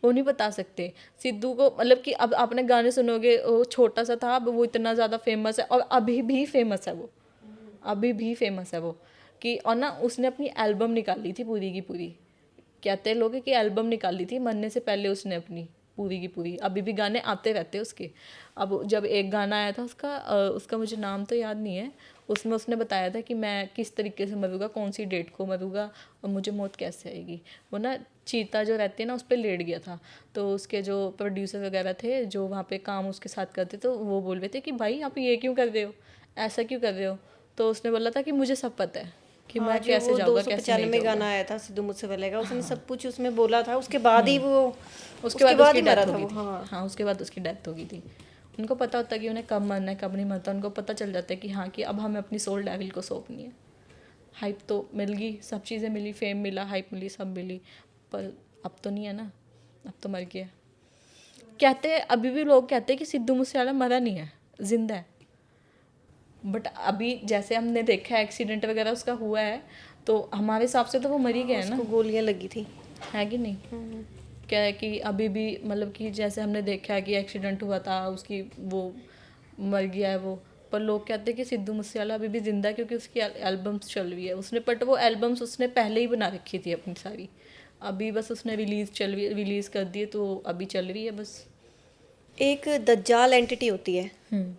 Speaker 1: वो नहीं बता सकते। सिद्धू को मतलब कि अब आपने गाने सुनोगे, वो छोटा सा था, अब वो इतना ज़्यादा फेमस है और अभी भी फेमस है वो, अभी भी फेमस है वो। कि और ना उसने अपनी एल्बम निकाली थी पूरी की पूरी, कहते हैं लोग कि एल्बम निकाली थी मरने से पहले उसने अपनी पूरी की पूरी। अभी भी गाने आते रहते हैं उसके। अब जब एक गाना आया था उसका, उसका मुझे नाम तो याद नहीं है, उसमें उसने बताया था कि मैं किस तरीके से मरूंगा, कौन सी डेट को मरूंगा और मुझे मौत कैसे आएगी। वो ना चीता जो रहती है ना उस पर लेट गया था, तो उसके जो प्रोड्यूसर वगैरह थे जो वहाँ पे काम उसके साथ करते, तो वो बोल रहे थे कि भाई आप ये क्यों कर रहे हो, ऐसा क्यों कर रहे हो। तो उसने बोला था कि मुझे सब पता है कि
Speaker 2: हाँ,
Speaker 1: मैं
Speaker 2: जो
Speaker 1: कैसे
Speaker 2: वो
Speaker 1: जाऊँगा कैसे नहीं
Speaker 2: 295
Speaker 1: जाऊँगा।
Speaker 2: गाना आया था सिद्धू मूसेवाले का, उसने सब कुछ उसमें बोला था, उसके बाद ही वो
Speaker 1: उसके बाद
Speaker 2: ही
Speaker 1: उसकी
Speaker 2: मरा
Speaker 1: डेथ हो
Speaker 2: था
Speaker 1: गई
Speaker 2: वो।
Speaker 1: थी।
Speaker 2: हाँ,
Speaker 1: हाँ, उसके बाद उसकी डेथ हो गई थी। उनको पता होता है कि उन्हें कब मरना है कब नहीं मरता, उनको पता चल जाता है कि हाँ कि अब हमें अपनी सोल डेविल को सौंपनी है। हाइप तो मिल गई, सब चीज़ें मिली, फेम मिला, हाइप मिली, सब मिली, पर अब तो नहीं है ना, अब तो मर गया। कहते हैं अभी भी लोग कहते हैं कि सिद्धू मूसेवाला मरा नहीं है, जिंदा है। बट अभी जैसे हमने देखा है एक्सीडेंट वगैरह उसका हुआ है, तो हमारे हिसाब से तो वो मर ही गया है ना,
Speaker 2: उसको गोलियां लगी थी।
Speaker 1: है कि नहीं। क्या है कि अभी भी मतलब कि जैसे हमने देखा है कि एक्सीडेंट हुआ था उसकी, वो मर गया है वो, पर लोग कहते हैं कि सिद्धू मूसेवाला अभी भी जिंदा है क्योंकि उसकी एल्बम्स चल रही है उसने, बट वो एल्बम्स उसने पहले ही बना रखी थी अपनी सारी, अभी बस उसने रिलीज़ कर दी है, तो अभी चल रही है बस।
Speaker 2: एक दज्जाल एंटिटी होती है,
Speaker 1: हम्म।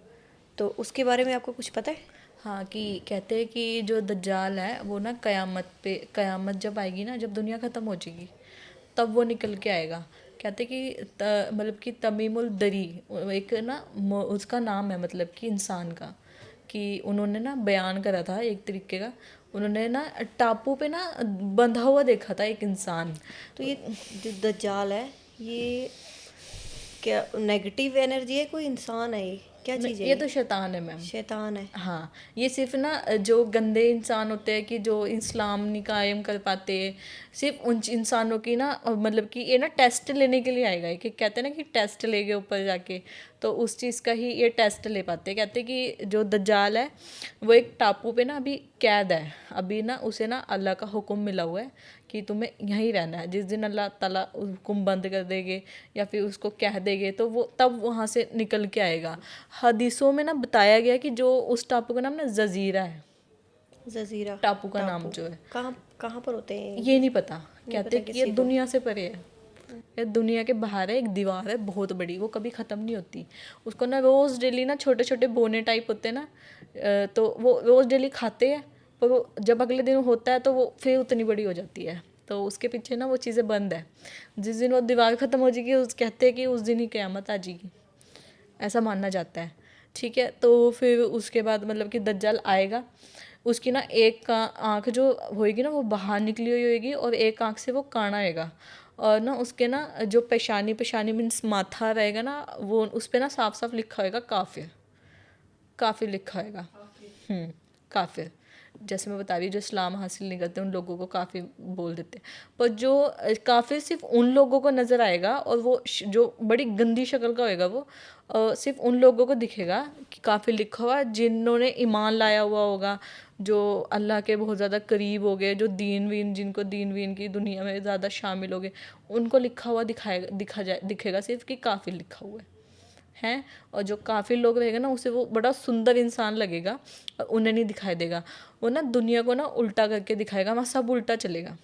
Speaker 2: तो उसके बारे में आपको कुछ पता है?
Speaker 1: हाँ, कि कहते हैं कि जो दज्जाल है वो ना कयामत जब आएगी ना, जब दुनिया ख़त्म हो जाएगी तब वो निकल के आएगा। कहते हैं कि मतलब कि तमीमुल दरी एक ना उसका नाम है, मतलब कि इंसान का, कि उन्होंने ना बयान करा था एक तरीके का। उन्होंने ना टापू पे ना बंधा हुआ देखा था एक इंसान।
Speaker 2: तो ये जो दज्जाल है, ये क्या नेगेटिव एनर्जी है, कोई इंसान है, ये क्या चीज़ है?
Speaker 1: ये
Speaker 2: ये
Speaker 1: तो शैतान है मैम।
Speaker 2: शैतान है।
Speaker 1: हाँ, ये सिर्फ ना जो गंदे इंसान होते हैं कि जो इस्लाम नहीं कायम कर पाते, सिर्फ उन इंसानों की ना मतलब कि ये ना टेस्ट लेने के लिए आएगा, कि कहते हैं ना कि टेस्ट लेके ऊपर जाके, तो उस चीज़ का ही ये टेस्ट ले पाते हैं। कहते हैं कि जो दज्जाल है वो एक टापू पे ना अभी कैद है, अभी ना उसे ना अल्लाह का हुक्म मिला हुआ है कि तुम्हें यहीं रहना है। जिस दिन अल्लाह ताला हुक्म बंद कर देंगे या फिर उसको कह देंगे तो वो तब वहाँ से निकल के आएगा। हदीसों में ना बताया गया कि जो उस टापू का नाम ना जजीरा है,
Speaker 2: जजीरा
Speaker 1: टापू का नाम
Speaker 2: टापू
Speaker 1: जो है,
Speaker 2: कहाँ कहाँ पर होते हैं?
Speaker 1: ये नहीं पता।
Speaker 2: नहीं
Speaker 1: कहते
Speaker 2: पता
Speaker 1: हैं कि ये
Speaker 2: किसी को।
Speaker 1: दुनिया से परे है, ये दुनिया के बाहर है, एक दीवार है बहुत बड़ी, वो कभी ख़त्म नहीं होती। उसको ना रोज़ डेली ना छोटे छोटे बोने टाइप होते हैं ना, तो वो रोज़ डेली खाते हैं, पर वो जब अगले दिन होता है तो वो फिर उतनी बड़ी हो जाती है। तो उसके पीछे ना वो चीज़ें बंद है। जिस दिन वो दीवार ख़त्म हो जाएगी उस कहते हैं कि उस दिन ही क़यामत आ जाएगी, ऐसा माना जाता है। ठीक है, तो फिर उसके बाद मतलब कि दज्जाल आएगा, उसकी ना एक का आँख जो होएगी ना वो बाहर निकली हुई होएगी और एक आँख से वो काना आएगा, और ना उसके ना जो पेशानी पेशानी मीन्स माथा रहेगा ना, वो उस पर ना साफ साफ लिखा होएगा काफिर, काफिर लिखा होएगा। काफिर, जैसे मैं बता रही हूँ जो इस्लाम हासिल नहीं करते उन लोगों को काफिर बोल देते हैं। पर जो काफिर सिर्फ उन लोगों को नज़र आएगा, और वो जो बड़ी गंदी शक्ल का होएगा वो सिर्फ उन लोगों को दिखेगा कि काफिर लिखा हुआ, जिन्होंने ईमान लाया हुआ होगा, जो अल्लाह के बहुत ज़्यादा करीब हो गए, जो दीन वीन जिनको दीन वीन की दुनिया में ज़्यादा शामिल हो गए, उनको लिखा हुआ दिखेगा सिर्फ कि काफिर लिखा हुआ है। और जो काफ़ी लोग रहेगा ना उसे वो बड़ा सुंदर इंसान लगेगा और उन्हें नहीं दिखाई देगा। वो ना दुनिया को ना उल्टा करके दिखाएगा, वहाँ सब उल्टा चलेगा,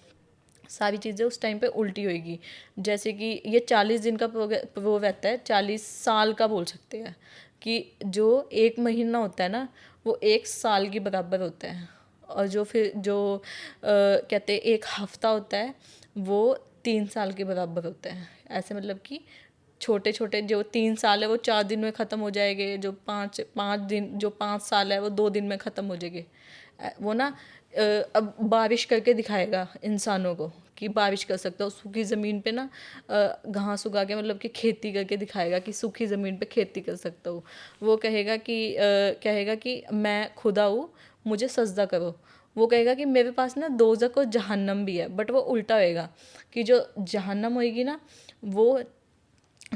Speaker 1: सारी चीज़ें उस टाइम पे उल्टी होएगी। जैसे कि ये 40 दिन का वो रहता है, 40 साल का बोल सकते हैं, कि जो एक महीना होता है ना वो एक साल के बराबर होता है, और जो फिर जो कहते हैं एक हफ्ता होता है वो 3 साल के बराबर होता है। ऐसे मतलब कि छोटे छोटे जो 3 साल है वो 4 दिन में ख़त्म हो जाएंगे, जो पाँच दिन, जो 5 साल है वो 2 दिन में ख़त्म हो जाएंगे। वो ना अब बारिश करके दिखाएगा इंसानों को कि बारिश कर सकता है, सूखी ज़मीन पे ना घास उगा के मतलब कि खेती करके दिखाएगा कि सूखी ज़मीन पे खेती कर सकता हूँ। वो कहेगा कि मैं खुदा हूँ, मुझे सजदा करो। वो कहेगा कि मेरे पास ना दोज़ख और जहन्नम भी है, बट वो उल्टा होएगा कि जो जहन्नम होएगी ना वो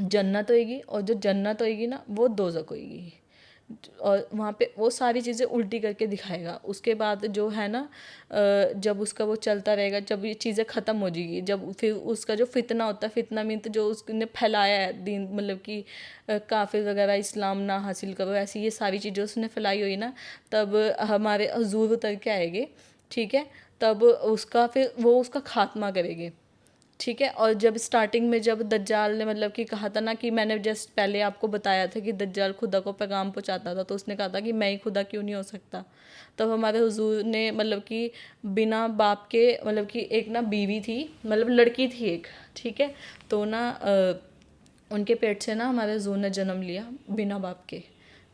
Speaker 1: जन्नत होएगी, और जो जन्नत होएगी ना वो दोज़ख होएगी। और वहाँ पे वो सारी चीज़ें उल्टी करके दिखाएगा। उसके बाद जो है ना जब उसका वो चलता रहेगा, जब ये चीज़ें ख़त्म हो जाएगी, जब फिर उसका जो फितना होता है, फितना मीन तो जो उसने फैलाया है दीन, मतलब कि काफिर वगैरह इस्लाम ना हासिल करो, ऐसी ये सारी चीज़ें उसने फैलाई हुई ना, तब हमारे हुजूर उतर के आएंगे, ठीक है। तब उसका फिर वो उसका खात्मा करेंगे, ठीक है। और जब स्टार्टिंग में जब दज्जाल ने मतलब कि कहा था ना कि मैंने जस्ट पहले आपको बताया था कि दज्जाल खुदा को पैगाम पहुंचाता था, तो उसने कहा था कि मैं ही खुदा क्यों नहीं हो सकता। तब हमारे हुजूर ने मतलब कि बिना बाप के, मतलब कि एक ना बीवी थी, मतलब लड़की थी एक, ठीक है। तो ना उनके पेट से ना हमारे हुजूर ने जन्म लिया, बिना बाप के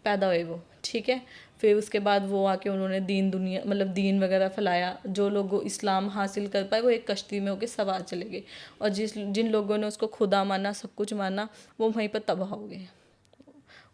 Speaker 1: पैदा हुए वो, ठीक है। फिर उसके बाद वो आके उन्होंने दीन दुनिया मतलब दीन वगैरह फैलाया। जो लोग इस्लाम हासिल कर पाए वो एक कश्ती में होके सवार चले गए, और जिन लोगों ने उसको खुदा माना, सब कुछ माना, वो वहीं पर तबाह हो गए,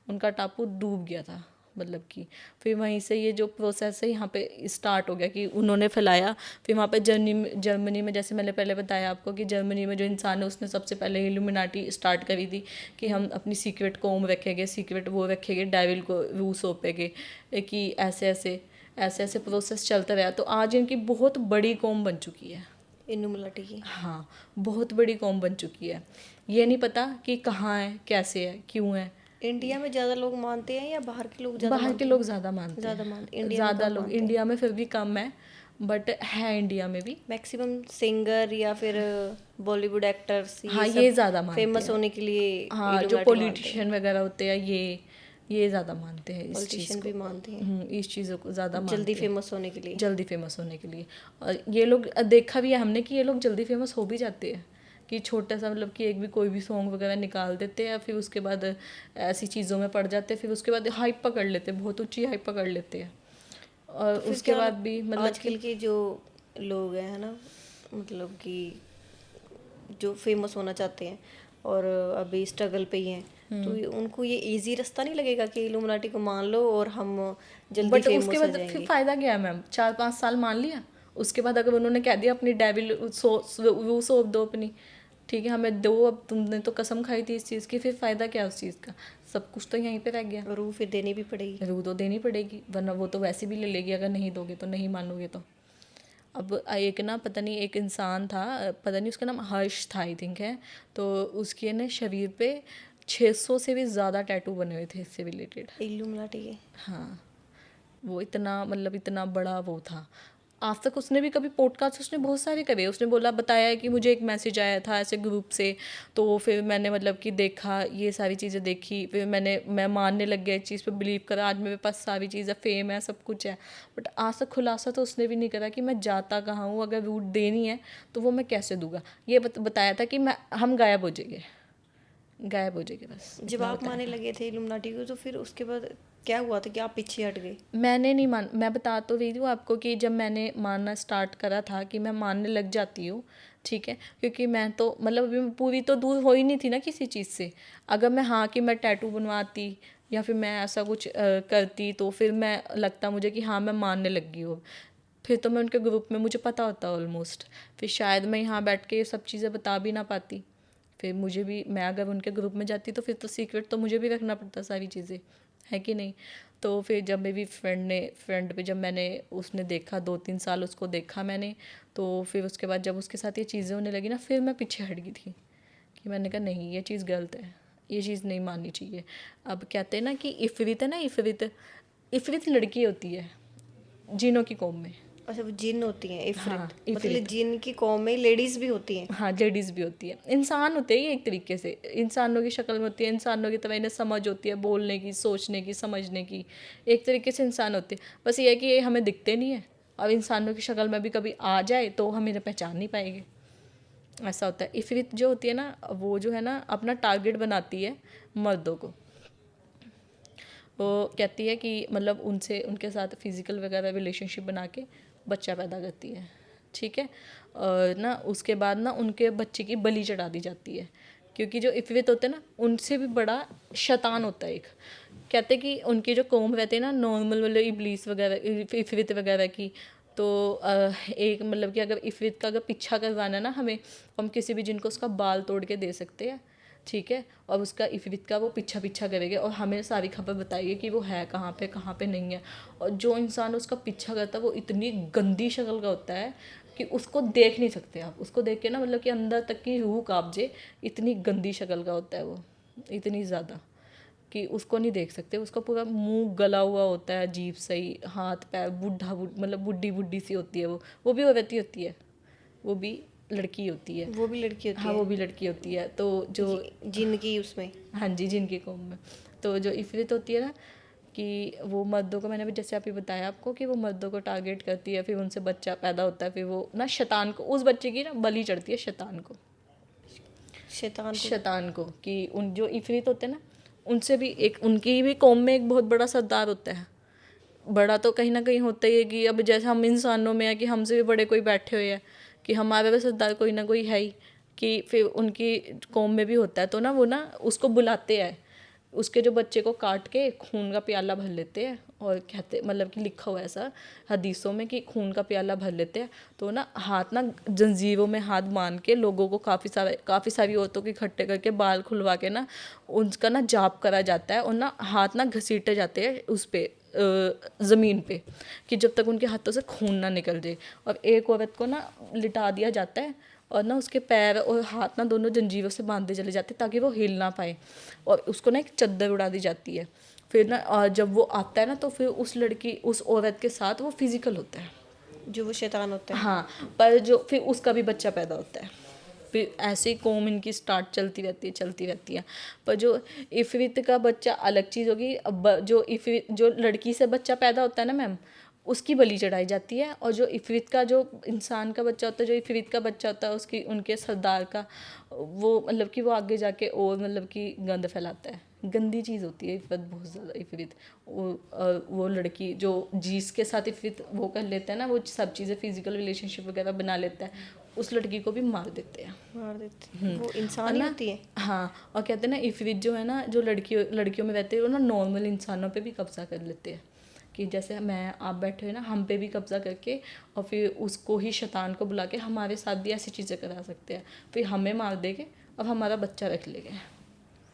Speaker 1: उनका टापू डूब गया था, मतलब कि फिर वहीं से ये जो प्रोसेस है यहाँ पे स्टार्ट हो गया कि उन्होंने फैलाया। फिर वहाँ पे जर्मनी में जैसे मैंने पहले बताया आपको कि जर्मनी में जो इंसान है उसने सबसे पहले इल्यूमिनाटी स्टार्ट करी थी कि हम अपनी सीक्रेट कॉम रखेंगे, सीक्रेट वो रखेंगे, डेविल को वो सौंपेंगे, कि ऐसे ऐसे प्रोसेस चलता रहा। तो आज इनकी बहुत बड़ी कौम बन चुकी है,
Speaker 2: इल्लुमिनाटी की।
Speaker 1: हाँ बहुत बड़ी कौम बन चुकी है। ये नहीं पता कि कहाँ है, कैसे है, क्यों है।
Speaker 2: इंडिया में ज़्यादा लोग मानते हैं या बाहर के लोग ज़्यादा
Speaker 1: बाहर के
Speaker 2: मानते
Speaker 1: लोग
Speaker 2: हैं?
Speaker 1: ज़्यादा मानते
Speaker 2: ज़्यादा
Speaker 1: हैं,
Speaker 2: मानते, इंडिया में
Speaker 1: ज़्यादा
Speaker 2: कम
Speaker 1: लोग,
Speaker 2: मानते हैं।
Speaker 1: इंडिया में फिर भी कम है, बट है इंडिया में भी।
Speaker 2: मैक्सिमम सिंगर या फिर बॉलीवुड एक्टर्स ये
Speaker 1: हाँ ये
Speaker 2: सब
Speaker 1: ज़्यादा मानते
Speaker 2: फेमस
Speaker 1: हैं,
Speaker 2: होने के लिए
Speaker 1: हाँ जो
Speaker 2: इल्लुमिनाटी मानते हैं।
Speaker 1: पॉलिटिशियन वगैरह होते हैं ये ज़्यादा मानते हैं इस चीज़
Speaker 2: पॉलिटिशियन
Speaker 1: को।
Speaker 2: भी मानते हैं
Speaker 1: इस चीज़ों को ज़्यादा
Speaker 2: जल्दी
Speaker 1: मानते हैं,
Speaker 2: फेमस होने के लिए।
Speaker 1: जल्दी फेमस होने के लिए। और ये लोग देखा भी है हमने कि ये लोग जल्दी फेमस हो भी जाते हैं, कि छोटा सा मतलब कि एक भी कोई भी सॉन्ग वगैरह निकाल देते हैं, फिर उसके बाद ऐसी चीज़ों में पड़ जाते हैं, फिर उसके बाद हाइप पकड़ लेते हैं, बहुत ऊंची हाइप पकड़ लेते हैं। और
Speaker 2: तो फिर
Speaker 1: उसके
Speaker 2: क्या
Speaker 1: बाद भी मतलब
Speaker 2: आजकल के जो लोग हैं, है ना, मतलब कि जो फेमस होना चाहते हैं और अभी स्ट्रगल पे ही हैं, तो उनको ये इजी रास्ता नहीं लगेगा कि इल्लुमिनाटी को मान लो और हम जल्दी
Speaker 1: बट उसके
Speaker 2: फेमस हो
Speaker 1: बाद फिर
Speaker 2: जाएंगे?
Speaker 1: फ़ायदा क्या है मैम, 4-5 साल मान लिया, उसके बाद अगर उन्होंने कह दिया अपनी डेविल वो सौंप दो अपनी, ठीक है हमें दो, अब तुमने तो कसम खाई थी इस चीज़ की, फिर फ़ायदा क्या उस चीज़ का, सब कुछ तो यहीं पे रह गया।
Speaker 2: और वो फिर देनी भी पड़ेगी।
Speaker 1: रू तो देनी पड़ेगी, वरना वो तो वैसे भी ले लेगी अगर नहीं दोगे तो, नहीं मानोगे तो। अब एक ना पता नहीं एक इंसान था, पता नहीं उसका नाम हर्ष था आई थिंक है, तो उसके ना शरीर पे 600 से भी ज़्यादा टैटू बने हुए थे इससे रिलेटेड।
Speaker 2: इल्लुमिनाटी के।
Speaker 1: हाँ वो इतना मतलब इतना बड़ा वो था। आज तक उसने भी कभी पॉडकास्ट उसने बहुत सारे करे, उसने बोला बताया है कि मुझे एक मैसेज आया था ऐसे ग्रुप से, तो फिर मैंने मतलब कि देखा, ये सारी चीज़ें देखी, फिर मैं मानने लग गया इस चीज़ पे, बिलीव करा, आज मेरे पास सारी चीज़ें, फेम है, सब कुछ है। बट आज तक खुलासा तो उसने भी नहीं करा कि मैं जाता कहाँ हूँ, अगर रूट देनी है तो वो मैं कैसे दूंगा। ये बताया था कि हम गायब हो जाएंगे, गायब हो जाएंगे, बस
Speaker 2: जब
Speaker 1: इतना
Speaker 2: आप
Speaker 1: बताया
Speaker 2: मानने
Speaker 1: था।
Speaker 2: लगे थे इल्लुमिनाटी को, तो फिर उसके बाद क्या हुआ था कि आप पीछे हट गए?
Speaker 1: मैंने नहीं मान मैं बता तो रही हूँ आपको कि जब मैंने मानना स्टार्ट करा था कि मैं मानने लग जाती हूँ, ठीक है, क्योंकि मैं तो मतलब अभी मैं पूरी तो दूर हो ही नहीं थी ना किसी चीज़ से। अगर मैं हाँ कि मैं टैटू बनवाती या फिर मैं ऐसा कुछ करती, तो फिर मैं लगता मुझे कि हाँ मैं मानने लगी हूँ, फिर तो मैं उनके ग्रुप में मुझे पता होता ऑलमोस्ट, फिर शायद मैं यहाँ बैठ के ये सब चीज़ें बता भी ना पाती। फिर मुझे भी, मैं अगर उनके ग्रुप में जाती तो फिर तो सीक्रेट तो मुझे भी रखना पड़ता सारी चीज़ें, है कि नहीं। तो फिर जब मेरी फ्रेंड पे जब मैंने उसने देखा, 2-3 साल उसको देखा मैंने, तो फिर उसके बाद जब उसके साथ ये चीज़ें होने लगी ना, फिर मैं पीछे हट गई थी कि मैंने कहा नहीं ये चीज़ गलत है, ये चीज़ नहीं माननी चाहिए। अब कहते हैं ना कि इफ़रित है ना, इफ़रित लड़की होती है जिनों की कौम में।
Speaker 2: अच्छा, वो जिन होती हैं इफरित?
Speaker 1: हाँ
Speaker 2: मतलब
Speaker 1: इफ़रित,
Speaker 2: जिन की कौम में लेडीज भी होती हैं?
Speaker 1: हाँ लेडीज़ भी होती है, इंसान होते हैं ये एक तरीके से, इंसानों की शक्ल में होती है, इंसानों की तरह इन्हें समझ होती है, बोलने की, सोचने की, समझने की, एक तरीके से इंसान होते हैं। बस ये है कि ये हमें दिखते नहीं है, अब इंसानों की शक्ल में भी कभी आ जाए तो हम इन्हें पहचान नहीं पाएंगे, ऐसा होता है। इफ़रित जो होती है ना, वो जो है ना अपना टारगेट बनाती है मर्दों को, वो कहती है कि मतलब उनसे उनके साथ फिज़िकल वगैरह रिलेशनशिप बना के बच्चा पैदा करती है, ठीक है। और ना उसके बाद ना उनके बच्चे की बलि चढ़ा दी जाती है, क्योंकि जो इफ़रित होते हैं ना उनसे भी बड़ा शैतान होता है एक। कहते हैं कि उनकी जो कौम रहती है ना नॉर्मल मतलब इबलीस वगैरह इफ़रित वगैरह की, तो एक मतलब कि अगर इफ़रित का अगर पीछा करवाना ना हमें, हम किसी भी जिन को उसका बाल तोड़ के दे सकते हैं, ठीक है। और उसका इफ़रित का वो पीछा पीछा करेंगे और हमें सारी खबर बताइए कि वो है कहाँ पे नहीं है। और जो इंसान उसका पीछा करता है वो इतनी गंदी शक्ल का होता है कि उसको देख नहीं सकते आप। उसको देख के ना मतलब कि अंदर तक की रूह काँप जाए, इतनी गंदी शक्ल का होता है वो, इतनी ज़्यादा कि उसको नहीं देख सकते। उसका पूरा मुंह गला हुआ होता है अजीब सही, हाथ पैर मतलब बुढ़ी बुढ़ी सी होती है वो भी औरत ही होती है, वो भी लड़की होती है।
Speaker 2: वो भी लड़की होती
Speaker 1: हाँ
Speaker 2: है
Speaker 1: वो भी लड़की होती है। तो जो
Speaker 2: जिनकी उसमें,
Speaker 1: हाँ जी जिनकी कौम में, तो जो इफ़रित होती है ना कि वो मर्दों को, मैंने भी जैसे अभी बताया आपको कि वो मर्दों को टारगेट करती है, फिर उनसे बच्चा पैदा होता है, फिर वो ना शैतान को, उस बच्चे की ना बलि चढ़ती है शैतान को कि उन जो इफ़रित होते हैं ना उनसे भी एक, उनकी भी कौम में एक बहुत बड़ा सरदार होता है। बड़ा तो कहीं ना कहीं होता ही है कि अब जैसे हम इंसानों में है कि हमसे भी बड़े कोई बैठे हुए हैं, कि हमारे भी सरदार कोई ना कोई है ही, कि फिर उनकी कौम में भी होता है। तो ना वो ना उसको बुलाते हैं, उसके जो बच्चे को काट के खून का प्याला भर लेते हैं, और कहते मतलब कि लिखा हुआ है ऐसा हदीसों में कि खून का प्याला भर लेते हैं। तो ना हाथ ना जंजीरों में हाथ बांध के लोगों को काफ़ी सारी औरतों को इकट्ठे करके बाल खुलवा के ना उनका ना जाप करा जाता है, और ना हाथ ना घसीटे जाते हैं उस पे ज़मीन पे, कि जब तक उनके हाथों से खून ना निकल जाए। और एक औरत को ना लिटा दिया जाता है, और ना उसके पैर और हाथ ना दोनों जंजीरों से बांधे चले जाते ताकि वो हिल ना पाए, और उसको ना एक चद्दर उड़ा दी जाती है। फिर ना जब वो आता है ना तो फिर उस औरत के साथ वो फिजिकल होता है।
Speaker 2: जो वो शैतान होता है।
Speaker 1: हाँ, पर जो फिर उसका भी बच्चा पैदा होता है। फिर ऐसे ही कौम इनकी स्टार्ट चलती रहती है। पर जो इफ़रित का बच्चा अलग चीज़ होगी। अब जो लड़की से बच्चा पैदा होता है ना मैम, उसकी बलि चढ़ाई जाती है। और जो इफ़रित का जो इंसान का बच्चा होता है, जो इफ़रित का बच्चा होता है उसकी उनके सरदार का, वो मतलब कि वो आगे जाके और मतलब कि गंद फैलाता है। गंदी चीज़ होती है इफ़रत, बहुत ज़्यादा इफ़रित। वो लड़की जो जिसके साथ इफ़रित वो कर लेता है ना, वो सब चीज़ें फिजिकल रिलेशनशिप वगैरह बना लेता है, उस लड़की को भी मार देते हैं।
Speaker 2: वो
Speaker 1: और
Speaker 2: इंसान ही
Speaker 1: ना
Speaker 2: होती है।
Speaker 1: हाँ, और कहते हैं ना इफ़रित जो है ना, जो लड़कियों में रहते हैं, वो ना नॉर्मल इंसानों पे भी कब्जा कर लेते हैं, कि जैसे मैं आप बैठे हुए ना, हम पे भी कब्जा करके और फिर उसको ही शैतान को बुला के हमारे साथ भी ऐसी चीज़ें करा सकते हैं। फिर हमें मार देंगे और हमारा बच्चा रख लेंगे,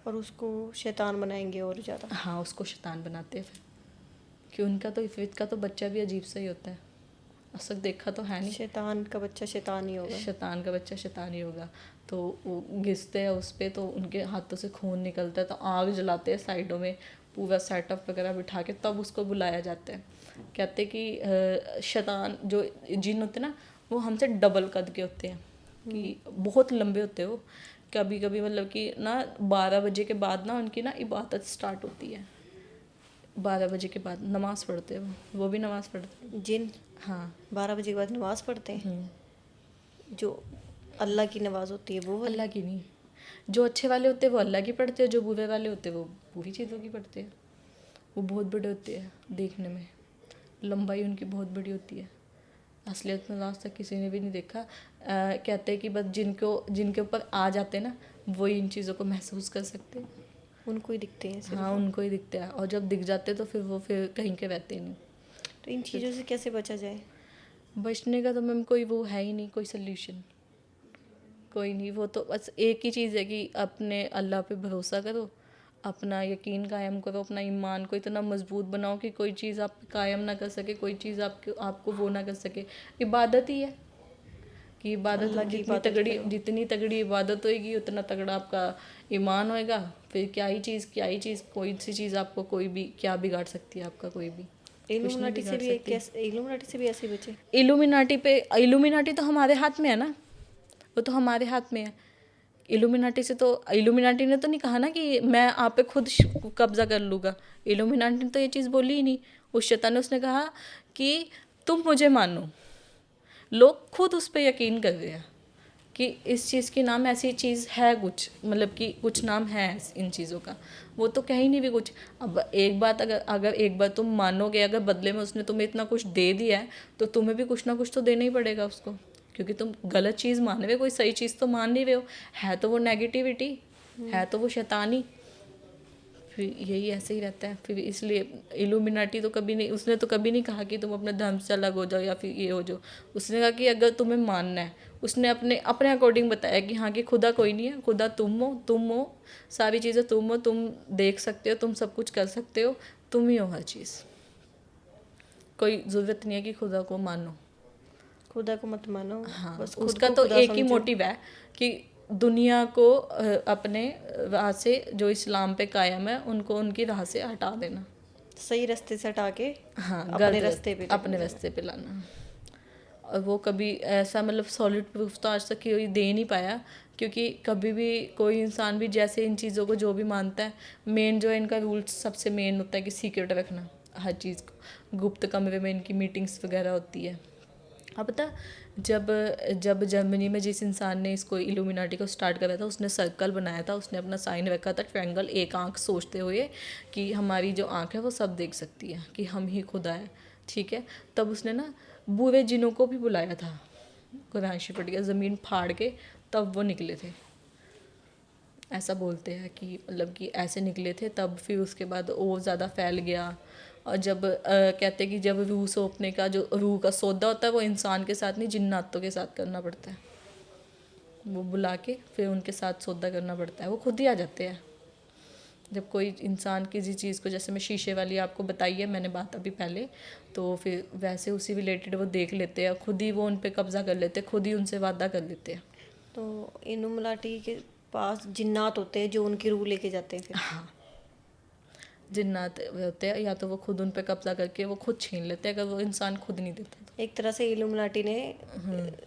Speaker 2: और उसको शैतान बनाएंगे और ज़्यादा।
Speaker 1: हाँ उसको शैतान बनाते हैं फिर, कि उनका तो इफ़रित का तो बच्चा भी अजीब सा ही होता है। असल देखा तो है नहीं,
Speaker 2: शैतान का बच्चा शैतान ही होगा।
Speaker 1: शैतान का बच्चा शैतान ही होगा। तो वो घिसते हैं उस पर, तो उनके हाथों से खून निकलता है, तो आग जलाते हैं साइडों में, पूरा सेटअप वगैरह बिठा के तब उसको बुलाया जाता है। कहते हैं कि शैतान जो जिन होते हैं ना, वो हमसे डबल कद के होते हैं, कि बहुत लंबे होते हैं वो। कभी कभी मतलब कि ना 12 बजे के बाद ना उनकी ना इबादत स्टार्ट होती है। 12 बजे के बाद नमाज़ पढ़ते हैं वो भी नमाज़ पढ़ते हैं।
Speaker 2: जिन
Speaker 1: हाँ
Speaker 2: 12 बजे के बाद नमाज पढ़ते हैं। जो अल्लाह की नमाज होती है वो वाली?
Speaker 1: अल्लाह की नहीं, जो अच्छे वाले होते हैं वो अल्लाह की पढ़ते हैं, जो बुरे वाले होते हैं वो बुरी चीज़ों की पढ़ते हैं। वो बहुत बड़े होते हैं देखने में, लंबाई उनकी बहुत बड़ी होती है। असलियत में आज तक किसी ने भी नहीं देखा। कहते हैं कि बस जिनके ऊपर आ जाते हैं ना, वही इन चीज़ों को महसूस कर सकते हैं।
Speaker 2: उनको ही दिखते हैं सिर्फ।
Speaker 1: हाँ उनको ही दिखता है, और जब दिख जाते हैं तो फिर वो फिर कहीं के रहते ही नहीं।
Speaker 2: तो इन चीज़ों से कैसे बचा जाए?
Speaker 1: बचने का तो मैम कोई वो है ही नहीं, कोई सल्यूशन कोई नहीं। वो तो बस एक ही चीज़ है कि अपने अल्लाह पे भरोसा करो, अपना यकीन कायम करो, अपना ईमान को इतना मजबूत बनाओ कि कोई चीज़ आप कायम ना कर सके, कोई चीज़ आपको वो ना कर सके। इबादत ही है कि इबादत
Speaker 2: अल्लाह की
Speaker 1: जितनी
Speaker 2: इबादत
Speaker 1: तगड़ी
Speaker 2: करो।
Speaker 1: जितनी तगड़ी इबादत होएगी उतना तगड़ा आपका ईमान होएगा। फिर क्या ही चीज़ कोई सी चीज़ आपको कोई भी क्या बिगाड़ सकती है, आपका कोई भी कुछ नहीं
Speaker 2: इल्यूमिनाटी से
Speaker 1: बिगाड़
Speaker 2: भी
Speaker 1: सकती।
Speaker 2: इल्यूमिनाटी से भी ऐसे बचे।
Speaker 1: इल्यूमिनाटी तो हमारे हाथ में है ना, वो तो हमारे हाथ में है। इल्यूमिनाटी ने तो नहीं कहा ना कि मैं आप पे खुद कब्जा कर लूँगा। इल्यूमिनाटी ने तो ये चीज़ बोली ही नहीं। उस शैतान ने उसने कहा कि तुम मुझे मानो। लोग खुद उस पर यकीन कर रहे हैं कि इस चीज़ की नाम ऐसी चीज़ है कुछ, मतलब कि कुछ नाम है इन चीज़ों का, वो तो कहीं नहीं भी कुछ। अब एक बात, अगर अगर एक बार तुम मानोगे, अगर बदले में उसने तुम्हें इतना कुछ दे दिया है तो तुम्हें भी कुछ ना कुछ तो देना ही पड़ेगा उसको, क्योंकि तुम गलत चीज़ मान रहे हो, कोई सही चीज़ तो मान नहीं रहे हो, है तो वो नेगेटिविटी, है तो वो शैतानी। फिर यही ऐसे ही रहता है। फिर इसलिए इल्यूमिनाटी तो कभी नहीं, उसने तो कभी नहीं कहा कि तुम अपने धर्म से अलग हो जाओ या फिर ये हो जाओ। उसने कहा कि अगर तुम्हें मानना है, उसने अपने अपने अकॉर्डिंग बताया कि हाँ कि खुदा कोई नहीं है, खुदा तुम हो, सारी चीज़ें तुम हो, तुम देख सकते हो, तुम सब कुछ कर सकते हो, तुम ही हो हर चीज़। कोई ज़रूरत नहीं है कि खुदा को मानो।
Speaker 2: खुदा को मत मानो,
Speaker 1: हाँ,
Speaker 2: बस खुद
Speaker 1: उसका
Speaker 2: को
Speaker 1: तो
Speaker 2: खुदा
Speaker 1: एक ही
Speaker 2: समझो।
Speaker 1: मोटिव है कि दुनिया को अपने राह से, जो इस्लाम पे कायम है, उनको उनकी राह से हटा देना।
Speaker 2: सही रास्ते से हटा के
Speaker 1: हाँ,
Speaker 2: अपने
Speaker 1: गलत
Speaker 2: रास्ते पे
Speaker 1: अपने
Speaker 2: लेके
Speaker 1: रास्ते पे लाना। और वो कभी ऐसा, मतलब सॉलिड प्रूफ तो आज तक कोई दे नहीं पाया, क्योंकि कभी भी कोई इंसान भी जैसे इन चीज़ों को जो भी मानता है, मेन जो है इनका रूल्स सबसे मेन होता है कि सीक्रेट रखना हर चीज़ को, गुप्त कमरे में इनकी मीटिंग्स वगैरह होती है। हाँ, पता, जब जब जर्मनी में जिस इंसान ने इसको इल्यूमिनाटी को स्टार्ट करा था, उसने सर्कल बनाया था, उसने अपना साइन रखा था ट्रायंगल, एक आंख सोचते हुए कि हमारी जो आंख है वो सब देख सकती है, कि हम ही खुदा है, ठीक है। तब उसने ना बुरे जिनों को भी बुलाया था, कुरान शरीफ पढ़ के, ज़मीन फाड़ के तब वो निकले थे। ऐसा बोलते हैं कि मतलब कि ऐसे निकले थे तब, फिर उसके बाद और ज़्यादा फैल गया। और जब कहते हैं कि जब रूह सौंपने का, जो रूह का सौदा होता है, वो इंसान के साथ नहीं, जिन्नातों के साथ करना पड़ता है। वो बुला के फिर उनके साथ सौदा करना पड़ता है, वो खुद ही आ जाते हैं। जब कोई इंसान किसी चीज़ को, जैसे मैं शीशे वाली आपको बताई है मैंने बात अभी पहले, तो फिर वैसे उसी रिलेटेड वो देख लेते हैं, खुद ही वो उन पे कब्जा कर लेते हैं, खुद ही उनसे वादा कर लेते हैं।
Speaker 2: तो इल्यूमिनाटी के पास जिन्नात होते हैं जो उनकी रूह लेके जाते हैं फिर।
Speaker 1: हाँ, जिन्नात होते हैं, या तो वो खुद उन पे कब्जा करके वो खुद छीन लेते हैं, अगर वो इंसान खुद नहीं देता तो।
Speaker 2: एक तरह से इल्यूमिनाटी ने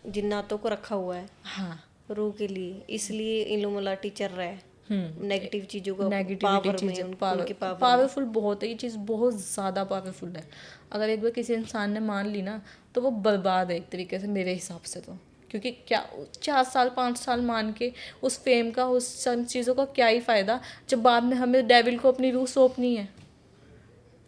Speaker 2: जिन्नातों को रखा हुआ है
Speaker 1: हाँ,
Speaker 2: रूह के लिए, इसलिए इल्यूमिनाटी चल रहा है नेगेटिव चीजों को
Speaker 1: नेगेटिविटी
Speaker 2: पावर में
Speaker 1: चीज़ें
Speaker 2: उनके पावर में।
Speaker 1: पावरफुल बहुत है, ये चीज़ बहुत ज़्यादा पावरफुल है। अगर एक बार किसी इंसान ने मान ली ना, तो वो बर्बाद है एक तरीके से, मेरे हिसाब से तो। क्योंकि क्या 4 साल 5 साल मान के उस फेम का, उस सब चीज़ों का क्या ही फ़ायदा, जब बाद में हमें डेविल को अपनी रूह सौंपनी है,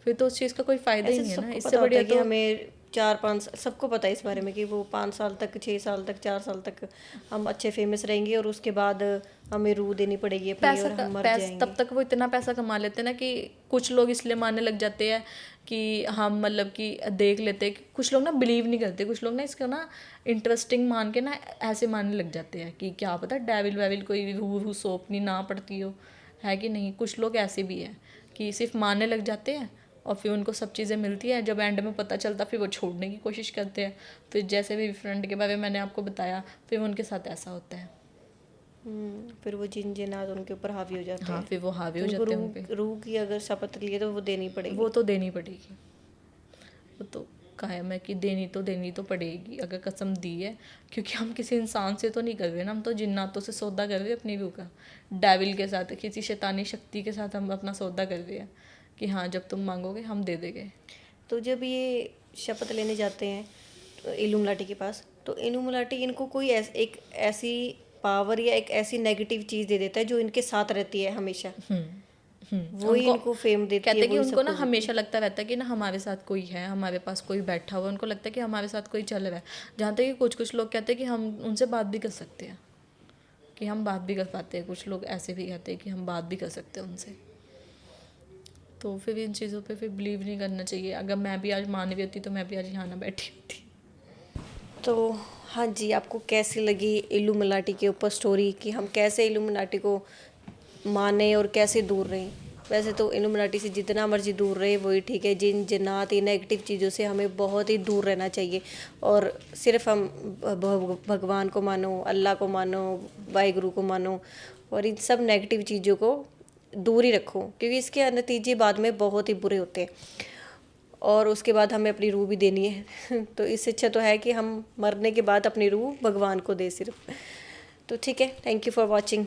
Speaker 1: फिर तो उस चीज़ का कोई फ़ायदा ही
Speaker 2: ऐसे
Speaker 1: नहीं
Speaker 2: तो
Speaker 1: है ना।
Speaker 2: सबको
Speaker 1: इससे
Speaker 2: पता होता
Speaker 1: बढ़िया
Speaker 2: है कि
Speaker 1: तो
Speaker 2: हमें 4-5 सबको पता है इस बारे में कि वो 5 साल तक 6 साल तक 4 साल तक हम अच्छे फेमस रहेंगे और उसके बाद हमें रूह देनी पड़ेगी अपनी और हम मर जाएंगे।
Speaker 1: तब तक वो इतना पैसा कमा लेते हैं ना, कि कुछ लोग इसलिए मानने लग जाते हैं कि हम, मतलब कि देख लेते हैं कि कुछ लोग ना बिलीव नहीं करते, कुछ लोग ना इसको ना इंटरेस्टिंग मान के ना ऐसे मानने लग जाते हैं कि क्या पता डेविल वेविल कोई रूह सौंपनी ना पड़ती हो, है कि नहीं। कुछ लोग ऐसे भी हैं कि सिर्फ मानने लग जाते हैं और फिर उनको सब चीज़ें मिलती हैं, जब एंड में पता चलता फिर वो छोड़ने की कोशिश करते हैं। फिर जैसे भी फ्रेंड के बारे में मैंने आपको बताया, फिर उनके साथ ऐसा होता है।
Speaker 2: फिर वो जिन्नात उनके ऊपर हावी हो जाते
Speaker 1: हाँ,
Speaker 2: हैं।
Speaker 1: फिर वो हावी हो
Speaker 2: उनको
Speaker 1: जाते हैं उन पे।
Speaker 2: रूह की अगर शपथ लिए तो वो देनी पड़ेगी।
Speaker 1: वो तो देनी पड़ेगी, वो तो कायम है कि देनी तो पड़ेगी, अगर कसम दी है। क्योंकि हम किसी इंसान से तो नहीं कर रहे ना, हम तो जिन्नातों से सौदा कर रहे हैं अपनी रूह का, डेविल के साथ, किसी शैतानी शक्ति के साथ हम अपना सौदा कर रहे हैं कि हाँ जब तुम मांगोगे हम दे देंगे।
Speaker 2: तो जब ये शपथ लेने जाते हैं इल्यूमिनाटी के पास, तो इल्यूमिनाटी इनको कोई एक ऐसी पावर या एक ऐसी नेगेटिव चीज़ दे देता है जो इनके साथ रहती है हमेशा, वही इनको फेम देती
Speaker 1: कहते
Speaker 2: है,
Speaker 1: हैं कि
Speaker 2: वही
Speaker 1: उनको
Speaker 2: सब
Speaker 1: ना
Speaker 2: कुछ देती
Speaker 1: हमेशा लगता रहता है कि ना हमारे साथ कोई है, हमारे पास कोई बैठा हुआ है, उनको लगता है कि हमारे साथ कोई चल रहा है। जहाँ तक कि कुछ कुछ लोग कहते हैं कि हम उनसे बात भी कर सकते हैं, कि हम बात भी कर पाते हैं। कुछ लोग ऐसे भी कहते हैं कि हम बात भी कर सकते हैं उनसे। तो फिर इन चीज़ों पे फिर बिलीव नहीं करना चाहिए। अगर मैं भी आज मानवी होती तो मैं भी आज यहाँ ना बैठी होती।
Speaker 2: है। तो हाँ जी, आपको कैसी लगी इल्यूमिनाटी के ऊपर स्टोरी कि हम कैसे इल्यूमिनाटी को माने और कैसे दूर रहें? वैसे तो इल्यूमिनाटी से जितना मर्जी दूर रहे वही ठीक है। जिन्नात ये नेगेटिव चीज़ों से हमें बहुत ही दूर रहना चाहिए और सिर्फ हम भगवान को मानो, अल्लाह को मानो, वाहिगुरु को मानो और इन सब नेगेटिव चीज़ों को दूर ही रखो, क्योंकि इसके नतीजे बाद में बहुत ही बुरे होते हैं और उसके बाद हमें अपनी रूह भी देनी है। तो इससे अच्छा तो है कि हम मरने के बाद अपनी रूह भगवान को दे सिर्फ। तो ठीक है, थैंक यू फॉर वॉचिंग।